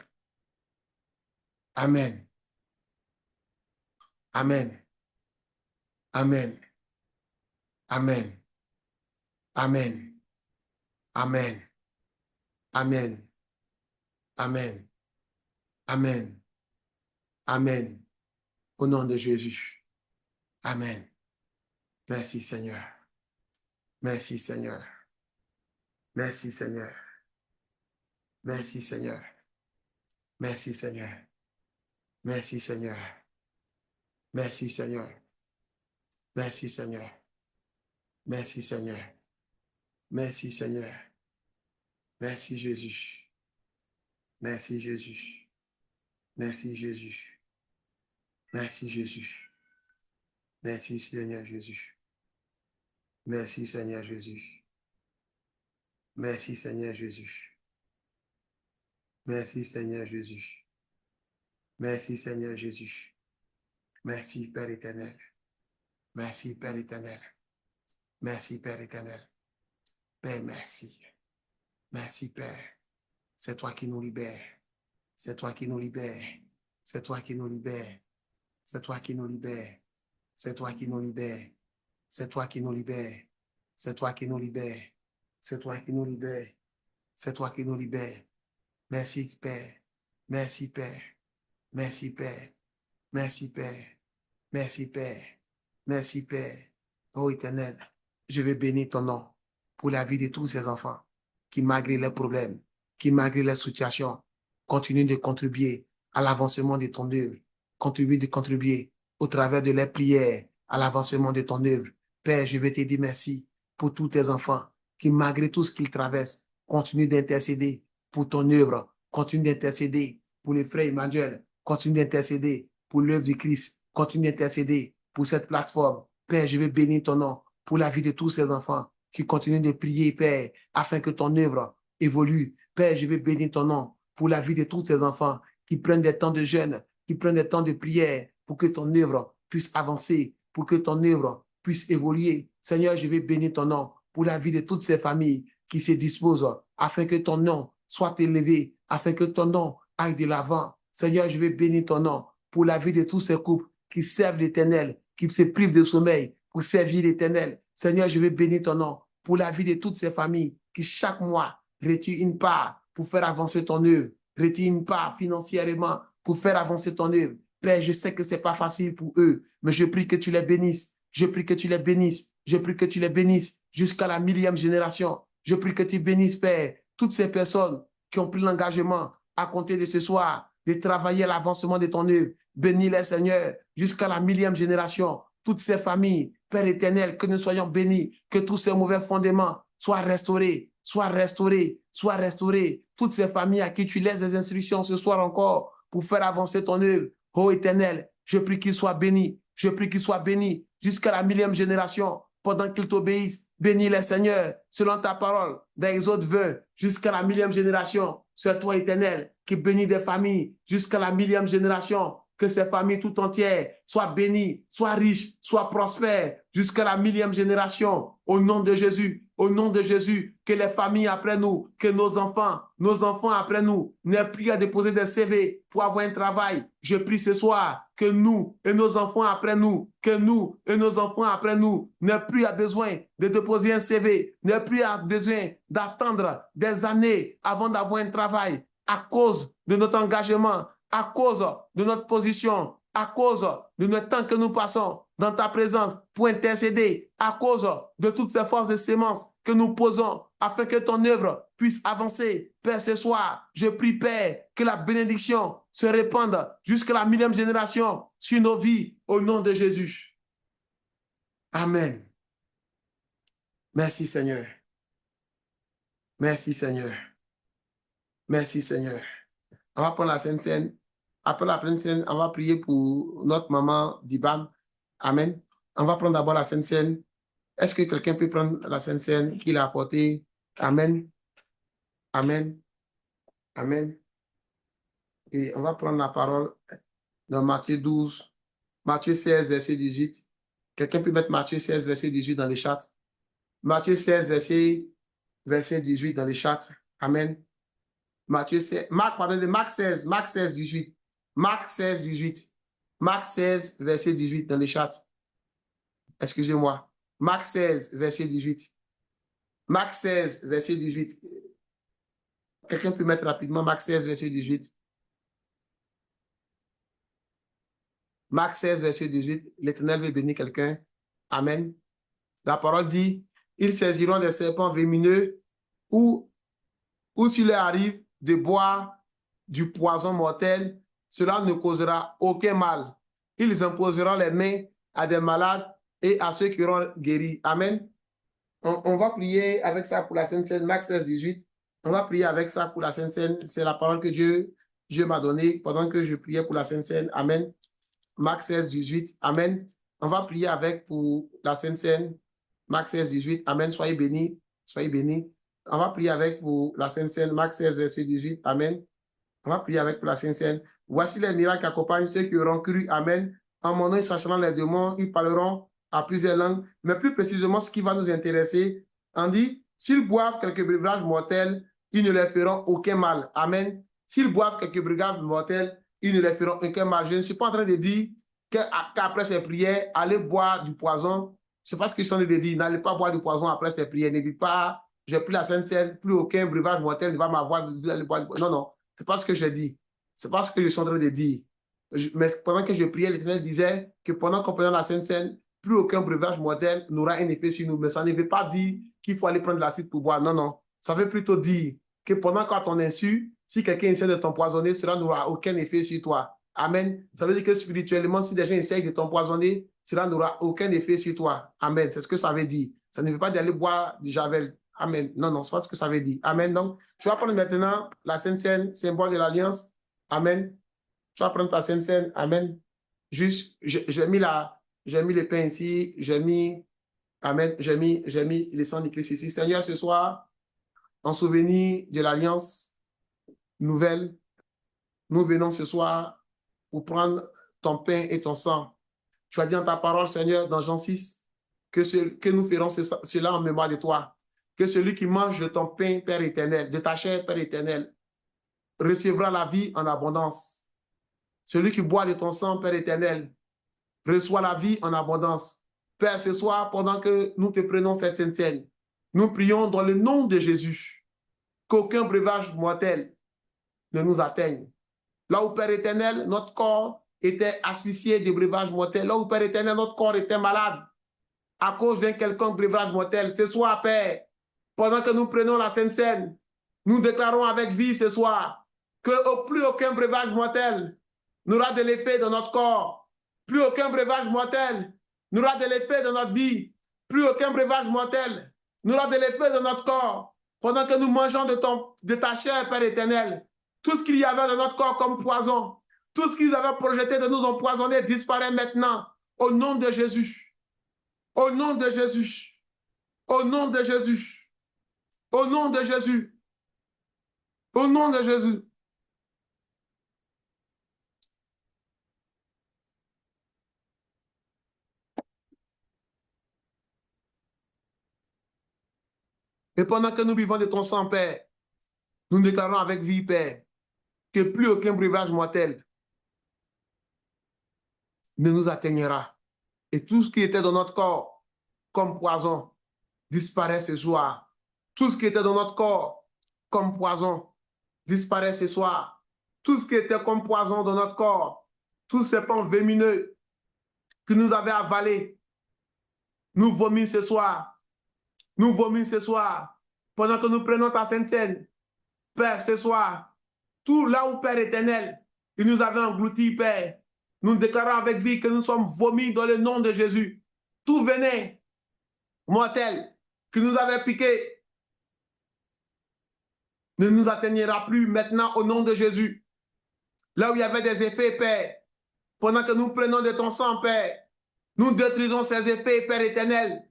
Amen. Amen. Amen. Amen. Amen. Amen. Amen. Amen. Amen. Amen. Au nom de Jésus. Amen. Merci Seigneur. Merci Seigneur. Merci Seigneur. Merci Seigneur. Merci Seigneur. Merci Seigneur. Merci Seigneur. Merci Seigneur. Merci Seigneur. Merci Seigneur. Merci Jésus. Merci Jésus. Merci Jésus. Merci Jésus. Merci Seigneur Jésus. Merci Seigneur Jésus. Merci Seigneur Jésus. Merci Seigneur Jésus. Merci Seigneur Jésus. Merci Père éternel. Merci Père éternel. Merci Père éternel. Père, merci. Merci Père. C'est toi qui nous libères. C'est toi qui nous libères. C'est toi qui nous libères. C'est toi qui nous libères. C'est toi qui nous libères. C'est toi qui nous libères. C'est toi qui nous libères. C'est toi qui nous libères. C'est toi qui nous libères. Merci Père. Merci Père. Merci Père. Merci Père. Merci Père. Merci Père. Ô Éternel, je vais bénir ton nom pour la vie de tous ces enfants qui, malgré les problèmes, qui, malgré les situations, continuent de contribuer à l'avancement de ton œuvre, continuent de contribuer au travers de leurs prières à l'avancement de ton œuvre. Père, je vais te dire merci pour tous tes enfants qui, malgré tout ce qu'ils traversent, continuent d'intercéder pour ton œuvre, continuent d'intercéder pour les frères Emmanuel, continuent d'intercéder pour l'œuvre du Christ, continuent d'intercéder pour cette plateforme. Père, je vais bénir ton nom pour la vie de tous ces enfants qui continuent de prier, Père, afin que ton œuvre évolue. Père, je vais bénir ton nom pour la vie de tous ces enfants qui prennent des temps de jeûne, qui prennent des temps de prière pour que ton œuvre puisse avancer, pour que ton œuvre puisse évoluer. Seigneur, je vais bénir ton nom pour la vie de toutes ces familles qui se disposent afin que ton nom soit élevé, afin que ton nom aille de l'avant. Seigneur, je vais bénir ton nom pour la vie de tous ces couples qui servent l'Éternel, qui se privent de sommeil pour servir l'Éternel. Seigneur, je vais bénir ton nom pour la vie de toutes ces familles qui chaque mois retirent une part pour faire avancer ton œuvre, retirent une part financièrement pour faire avancer ton œuvre. Père, je sais que ce n'est pas facile pour eux, mais je prie que tu les bénisses. Je prie que tu les bénisses. Je prie que tu les bénisses jusqu'à la 1000e génération. Je prie que tu bénisses, Père, toutes ces personnes qui ont pris l'engagement à compter de ce soir de travailler à l'avancement de ton œuvre. Bénis-les, Seigneur, jusqu'à la 1000e génération. Toutes ces familles, Père éternel, que nous soyons bénis, que tous ces mauvais fondements soient restaurés, soient restaurés, soient restaurés. Toutes ces familles à qui tu laisses des instructions ce soir encore pour faire avancer ton œuvre. Ô éternel, je prie qu'ils soient bénis. Je prie qu'ils soient bénis jusqu'à la 1000e génération pendant qu'ils t'obéissent. Bénis les Seigneur, selon ta parole, dans Exode 20, jusqu'à la 1000e génération. C'est toi, éternel, qui bénis des familles jusqu'à la 1000e génération. Que ces familles tout entières soient bénies, soient riches, soient prospères jusqu'à la 1000e génération. au nom de Jésus, au nom de Jésus, que les familles après nous, que nos enfants après nous, n'aient plus à déposer des CV pour avoir un travail. Je prie ce soir que nous et nos enfants après nous, que nous et nos enfants après nous, n'aient plus à besoin de déposer un CV, n'aient plus à besoin d'attendre des années avant d'avoir un travail à cause de notre engagement, à cause de notre position, à cause de notre temps que nous passons dans ta présence pour intercéder, à cause de toutes ces forces de sémences que nous posons afin que ton œuvre puisse avancer. Père, ce soir, je prie, Père, que la bénédiction se répande jusqu'à la millième génération sur nos vies, au nom de Jésus. Amen. Merci, Seigneur. Merci, Seigneur. Merci, Seigneur. On va prendre la Sainte Seine. Après la Sainte Seine, on va prier pour notre maman d'Ibam. Amen. On va prendre d'abord la Sainte Seine. Est-ce que quelqu'un peut prendre la Sainte Seine qu'il a apportée? Amen. Amen. Amen. Et on va prendre la parole dans Matthieu 12, Matthieu 16, verset 18. Quelqu'un peut mettre Matthieu 16, verset 18 dans les chats. Matthieu 16, verset 18 dans les chats. Amen. Matthieu 16, Marc 16, Marc 16, 18. Marc 16, 18. Marc 16, verset 18 dans les chats. Excusez-moi. Marc 16, verset 18. Marc 16, verset 18. Quelqu'un peut mettre rapidement Marc 16, verset 18. Marc 16, verset 18. L'Éternel veut bénir quelqu'un. Amen. La parole dit, ils saisiront des serpents vénéneux ou s'il leur arrive de boire du poison mortel, cela ne causera aucun mal. Ils imposeront les mains à des malades et à ceux qui auront guéri. Amen. On va prier avec ça pour la Sainte Seine, Marc 16, 18. On va prier avec ça pour la Sainte Seine. C'est la parole que Dieu m'a donnée pendant que je priais pour la Sainte Seine. Amen. Marc 16, 18. Amen. On va prier avec pour la Sainte Seine. Marc 16, 18. Amen. Soyez bénis. Soyez bénis. On va prier avec pour la Sainte Seine. Marc 16, verset 18. Amen. On va prier avec pour la Sainte Seine. Voici les miracles qui accompagnent ceux qui auront cru. Amen. En mon nom, ils chercheront les démons. Ils parleront à plusieurs langues. Mais plus précisément, ce qui va nous intéresser, on dit, s'ils boivent quelques breuvages mortels, ils ne leur feront aucun mal. Amen. S'ils boivent quelques breuvages mortels, ils ne leur feront aucun mal. Je ne suis pas en train de dire qu'après ces prières, allez boire du poison. C'est pas ce que je suis en train de dire. N'allez pas boire du poison après ces prières. Ne dites pas, j'ai pris la Sainte Seine, plus aucun breuvage mortel ne va m'avoir. Non, non. C'est pas ce que j'ai dit. C'est pas ce que je suis en train de dire. Mais pendant que je priais, l'Éternel disait que pendant qu'on prenait la Sainte Seine, plus aucun breuvage mortel n'aura un effet sur nous. Mais ça ne veut pas dire qu'il faut aller prendre l'acide pour boire. Non, non. Ça veut plutôt dire que pendant qu'à ton insu, si quelqu'un essaie de t'empoisonner, cela n'aura aucun effet sur toi. Amen. Ça veut dire que spirituellement, si des gens essayent de t'empoisonner, cela n'aura aucun effet sur toi. Amen. C'est ce que ça veut dire. Ça ne veut pas d'aller boire du javel. Amen. Non, non, c'est pas ce que ça veut dire. Amen. Donc, je vais prendre maintenant la Sainte Seine, symbole de l'Alliance. Amen. Tu vas prendre ta Sainte Seine. Amen. Juste, j'ai mis le pain ici, Amen, j'ai mis le sang de Christ ici. Seigneur, ce soir, en souvenir de l'Alliance nouvelle, nous venons ce soir pour prendre ton pain et ton sang. Tu as dit dans ta parole, Seigneur, dans Jean 6, que nous ferons cela en mémoire de toi. Que celui qui mange de ton pain, Père éternel, de ta chair, Père éternel, recevra la vie en abondance. Celui qui boit de ton sang, Père éternel, reçoit la vie en abondance. Père, ce soir, pendant que nous te prenons cette Sainte Seine, nous prions dans le nom de Jésus, qu'aucun breuvage mortel ne nous atteigne. Là où, Père éternel, notre corps était asphyxié de breuvages mortels, là où, Père éternel, notre corps était malade à cause d'un quelconque breuvage mortel, ce soir, Père, pendant que nous prenons la Sainte Seine, nous déclarons avec vie ce soir que plus aucun breuvage mortel n'aura de l'effet dans notre corps, plus aucun breuvage mortel n'aura de l'effet dans notre vie, plus aucun breuvage mortel n'aura de l'effet dans notre corps, pendant que nous mangeons de ta chair, Père éternel. Tout ce qu'il y avait dans notre corps comme poison, tout ce qu'ils avaient projeté de nous empoisonner disparaît maintenant au nom de Jésus. Au nom de Jésus. Au nom de Jésus. Au nom de Jésus. Au nom de Jésus. Et pendant que nous vivons de ton sang, Père, nous déclarons avec vie, Père, que plus aucun breuvage mortel ne nous atteignera. Et tout ce qui était dans notre corps comme poison disparaît ce soir. Tout ce qui était dans notre corps comme poison disparaît ce soir. Tout ce qui était comme poison dans notre corps, tous ces pans vémineux que nous avaient avalés, nous vomissons ce soir. Nous vomissons ce soir. Pendant que nous prenons ta Sainte Seine, Père, ce soir, tout là où, Père éternel, il nous avait engloutis, Père, nous déclarons avec vie que nous sommes vomis dans le nom de Jésus. Tout venin mortel qui nous avait piqué ne nous atteignera plus maintenant au nom de Jésus. Là où il y avait des effets, Père, pendant que nous prenons de ton sang, Père, nous détruisons ces effets, Père éternel.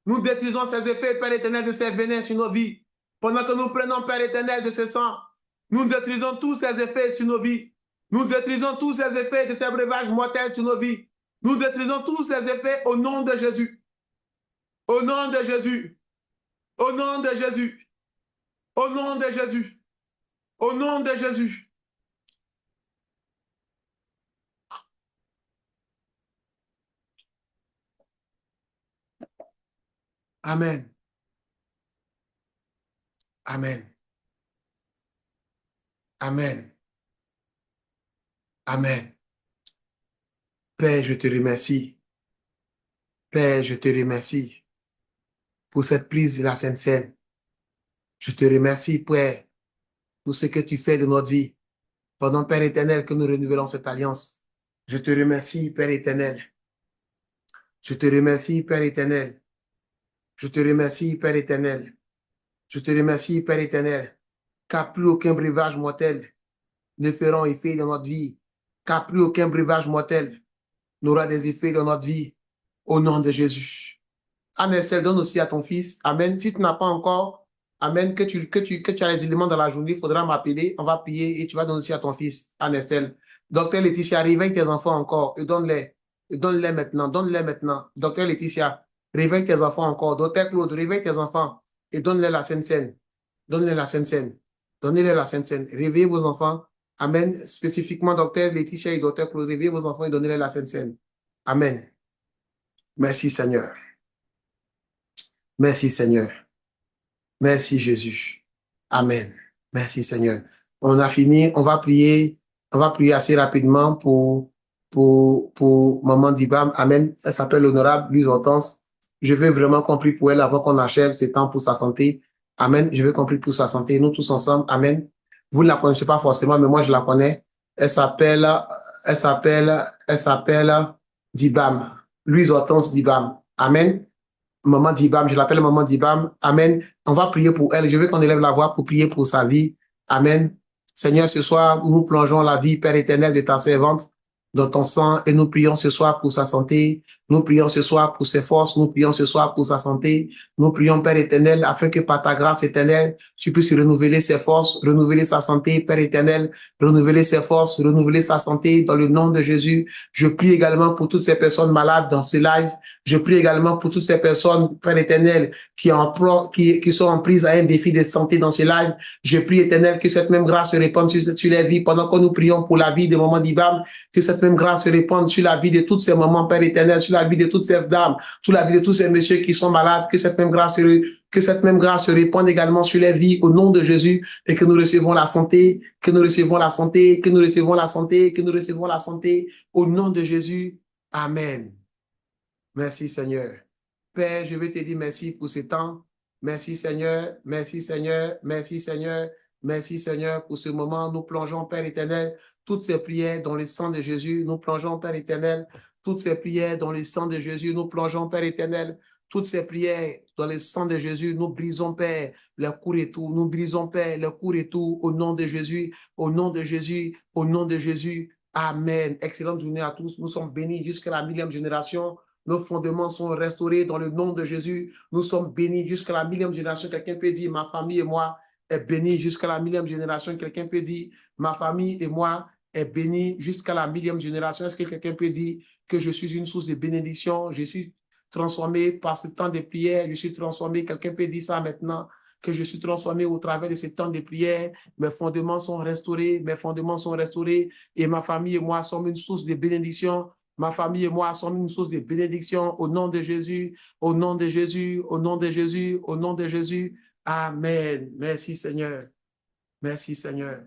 Nous détruisons ces effets, Père éternel, de ces venins sur nos vies. Pendant que nous prenons, Père éternel, de ce sang, nous détruisons tous ces effets sur nos vies. Nous détruisons tous ces effets de ces breuvages mortels sur nos vies. Nous détruisons tous ces effets au nom de Jésus. Au nom de Jésus. Au nom de Jésus. Au nom de Jésus. Au nom de Jésus. Amen. Amen. Amen. Amen. Père, je te remercie. Père, je te remercie pour cette prise de la Sainte Seine. Je te remercie, Père, pour ce que tu fais de notre vie. Pendant, Père éternel, que nous renouvelons cette alliance. Je te remercie, Père éternel. Je te remercie, Père éternel. Je te remercie, Père éternel. Je te remercie, Père éternel, car plus aucun breuvage mortel ne fera effet dans notre vie, car plus aucun breuvage mortel n'aura des effets dans notre vie, au nom de Jésus. Anne-Estelle, donne aussi à ton fils. Amen. Si tu n'as pas encore, Amen, que tu as les éléments dans la journée, il faudra m'appeler, on va prier et tu vas donner aussi à ton fils, Anne-Estelle. Docteur Laetitia, réveille tes enfants encore et donne-les. Donne-les maintenant, donne-les maintenant. Docteur Laetitia, réveille tes enfants encore. Docteur Claude, réveille tes enfants et donne-les la Sainte Seine. Donne-les la Sainte Seine. Donnez-les la Sainte Seine. Réveillez vos enfants. Amen. Spécifiquement, docteur Laetitia et docteur Claude, réveillez vos enfants et donnez-les la Sainte Seine. Amen. Merci Seigneur. Merci Seigneur. Merci Jésus. Amen. Merci Seigneur. On a fini. On va prier assez rapidement pour Maman Dibam. Amen. Elle s'appelle l'honorable Lise Hortense. Je veux vraiment qu'on prie pour elle avant qu'on achève ce temps pour sa santé. Amen. Je veux qu'on prie pour sa santé. Nous tous ensemble. Amen. Vous ne la connaissez pas forcément, mais moi je la connais. Elle s'appelle Dibam. Lise Hortense Dibam. Amen. Maman Dibam, je l'appelle Maman Dibam. Amen. On va prier pour elle. Je veux qu'on élève la voix pour prier pour sa vie. Amen. Seigneur, ce soir, nous plongeons la vie, Père éternel, de ta servante dans ton sang et nous prions ce soir pour sa santé. Nous prions ce soir pour ses forces. Nous prions ce soir pour sa santé. Nous prions, Père éternel, afin que par ta grâce éternelle, tu puisses renouveler ses forces, renouveler sa santé, Père éternel, renouveler ses forces, renouveler sa santé dans le nom de Jésus. Je prie également pour toutes ces personnes malades dans ce live. Je prie également pour toutes ces personnes, Père éternel, qui sont en prise à un défi de santé dans ce live. Je prie, éternel, que cette même grâce se répande sur les vies pendant que nous prions pour la vie de Maman Dibam, que cette même grâce se répande sur la vie de toutes ces mamans, Père éternel, sur la vie de toutes ces dames, sur la vie de tous ces messieurs qui sont malades, que cette même grâce se répande également sur les vies au nom de Jésus et que nous recevons la santé, que nous recevons la santé, que nous recevons la santé, que nous recevons la santé au nom de Jésus. Amen. Merci Seigneur. Père, je veux te dire merci pour ce temps. Merci Seigneur, merci Seigneur, merci Seigneur, merci Seigneur pour ce moment. Nous plongeons, Père éternel, toutes ces prières dans le sang de Jésus. Nous plongeons, Père éternel, toutes ces prières dans le sang de Jésus. Nous plongeons, Père éternel, toutes ces prières dans le sang de Jésus. Nous brisons, Père, le cours et tout. Nous brisons, Père, le cours et tout au nom de Jésus, au nom de Jésus, au nom de Jésus. Amen. Excellente journée à tous. Nous sommes bénis jusqu'à la 1000e génération. Nos fondements sont restaurés dans le nom de Jésus. Nous sommes bénis jusqu'à la 1000e génération. Quelqu'un peut dire, ma famille et moi est bénie jusqu'à la 1000e génération. Quelqu'un peut dire, ma famille et moi est bénie jusqu'à la 1000e génération. Est-ce que quelqu'un peut dire que je suis une source de bénédiction? Je suis transformé par ce temps de prière. Je suis transformé. Quelqu'un peut dire ça maintenant. que je suis transformé au travers de ces temps de prière. Mes fondements sont restaurés, mes fondements sont restaurés et ma famille et moi sommes une source de bénédiction. Ma famille et moi sommes une source de bénédiction au nom de Jésus, au nom de Jésus, au nom de Jésus, au nom de Jésus. Amen. Merci Seigneur. Merci Seigneur.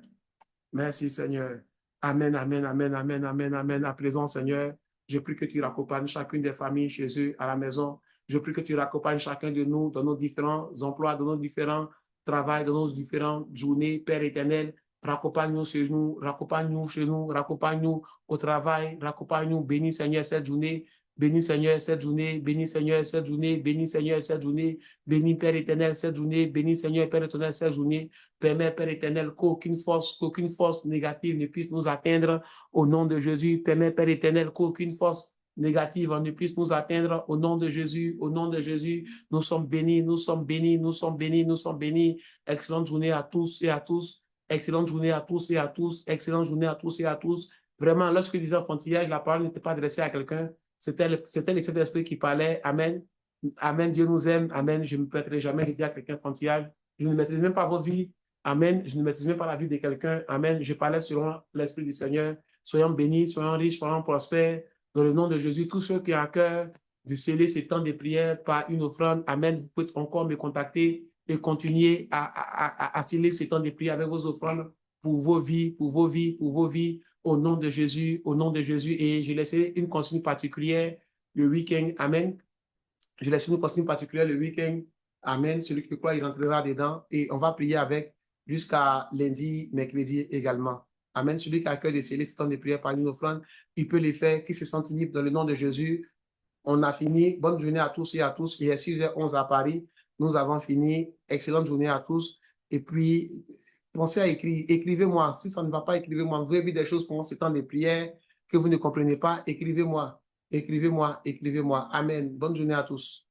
Merci Seigneur. Amen, amen, amen, amen, amen, amen. À présent, Seigneur, je prie que tu raccompagnes chacune des familles chez eux à la maison. Je prie que tu raccompagnes chacun de nous dans nos différents emplois, dans nos différents travails, dans nos différentes journées. Père éternel, raccompagne-nous chez nous, raccompagne-nous chez nous, raccompagne-nous au travail, raccompagne-nous. Bénis Seigneur cette journée. Bénis Seigneur cette journée, bénis Seigneur cette journée, bénis Seigneur cette journée, bénis Père éternel cette journée, bénis Seigneur Père éternel cette journée. Permets, Père éternel, qu'aucune force négative ne puisse nous atteindre au nom de Jésus. Permets, Père éternel, qu'aucune force négative ne puisse nous atteindre au nom de Jésus. Au nom de Jésus, nous sommes bénis, nous sommes bénis, nous sommes bénis, nous sommes bénis. Excellente journée à tous et à tous. Excellente journée à tous et à tous. Excellente journée à tous et à tous. Vraiment, lorsque je disais enfantillage, la parole n'était pas adressée à quelqu'un. C'était le Saint-Esprit qui parlait. Amen. Amen. Dieu nous aime. Amen. Je ne me permettrai jamais de dire à quelqu'un enfantillage. Je ne maîtrise même pas vos vies. Amen. Je ne maîtrise même pas la vie de quelqu'un. Amen. Je parlais selon l'Esprit du Seigneur. Soyons bénis, soyons riches, soyons prospères. Dans le nom de Jésus, tous ceux qui ont à cœur de sceller ces temps de prière par une offrande, Amen. Vous pouvez encore me contacter et continuer à sceller ces temps de prière avec vos offrandes pour vos vies, pour vos vies, pour vos vies. Au nom de Jésus, au nom de Jésus. Et je laisserai une consigne particulière le week-end. Amen. Je laisse une consigne particulière le week-end. Amen. Celui qui croit, il rentrera dedans. Et on va prier avec jusqu'à lundi, mercredi également. Amen. Celui qui a cœur de sceller ce temps de prière par une offrande, il peut les faire, qui se sent libre dans le nom de Jésus. On a fini. Bonne journée à tous et à tous. Il est 6h11 à Paris. Nous avons fini. Excellente journée à tous. Et puis, pensez à écrire. Écrivez-moi. Si ça ne va pas, écrivez-moi. Vous avez vu des choses pendant ce temps de prière que vous ne comprenez pas, écrivez-moi. Écrivez-moi, écrivez-moi. Amen. Bonne journée à tous.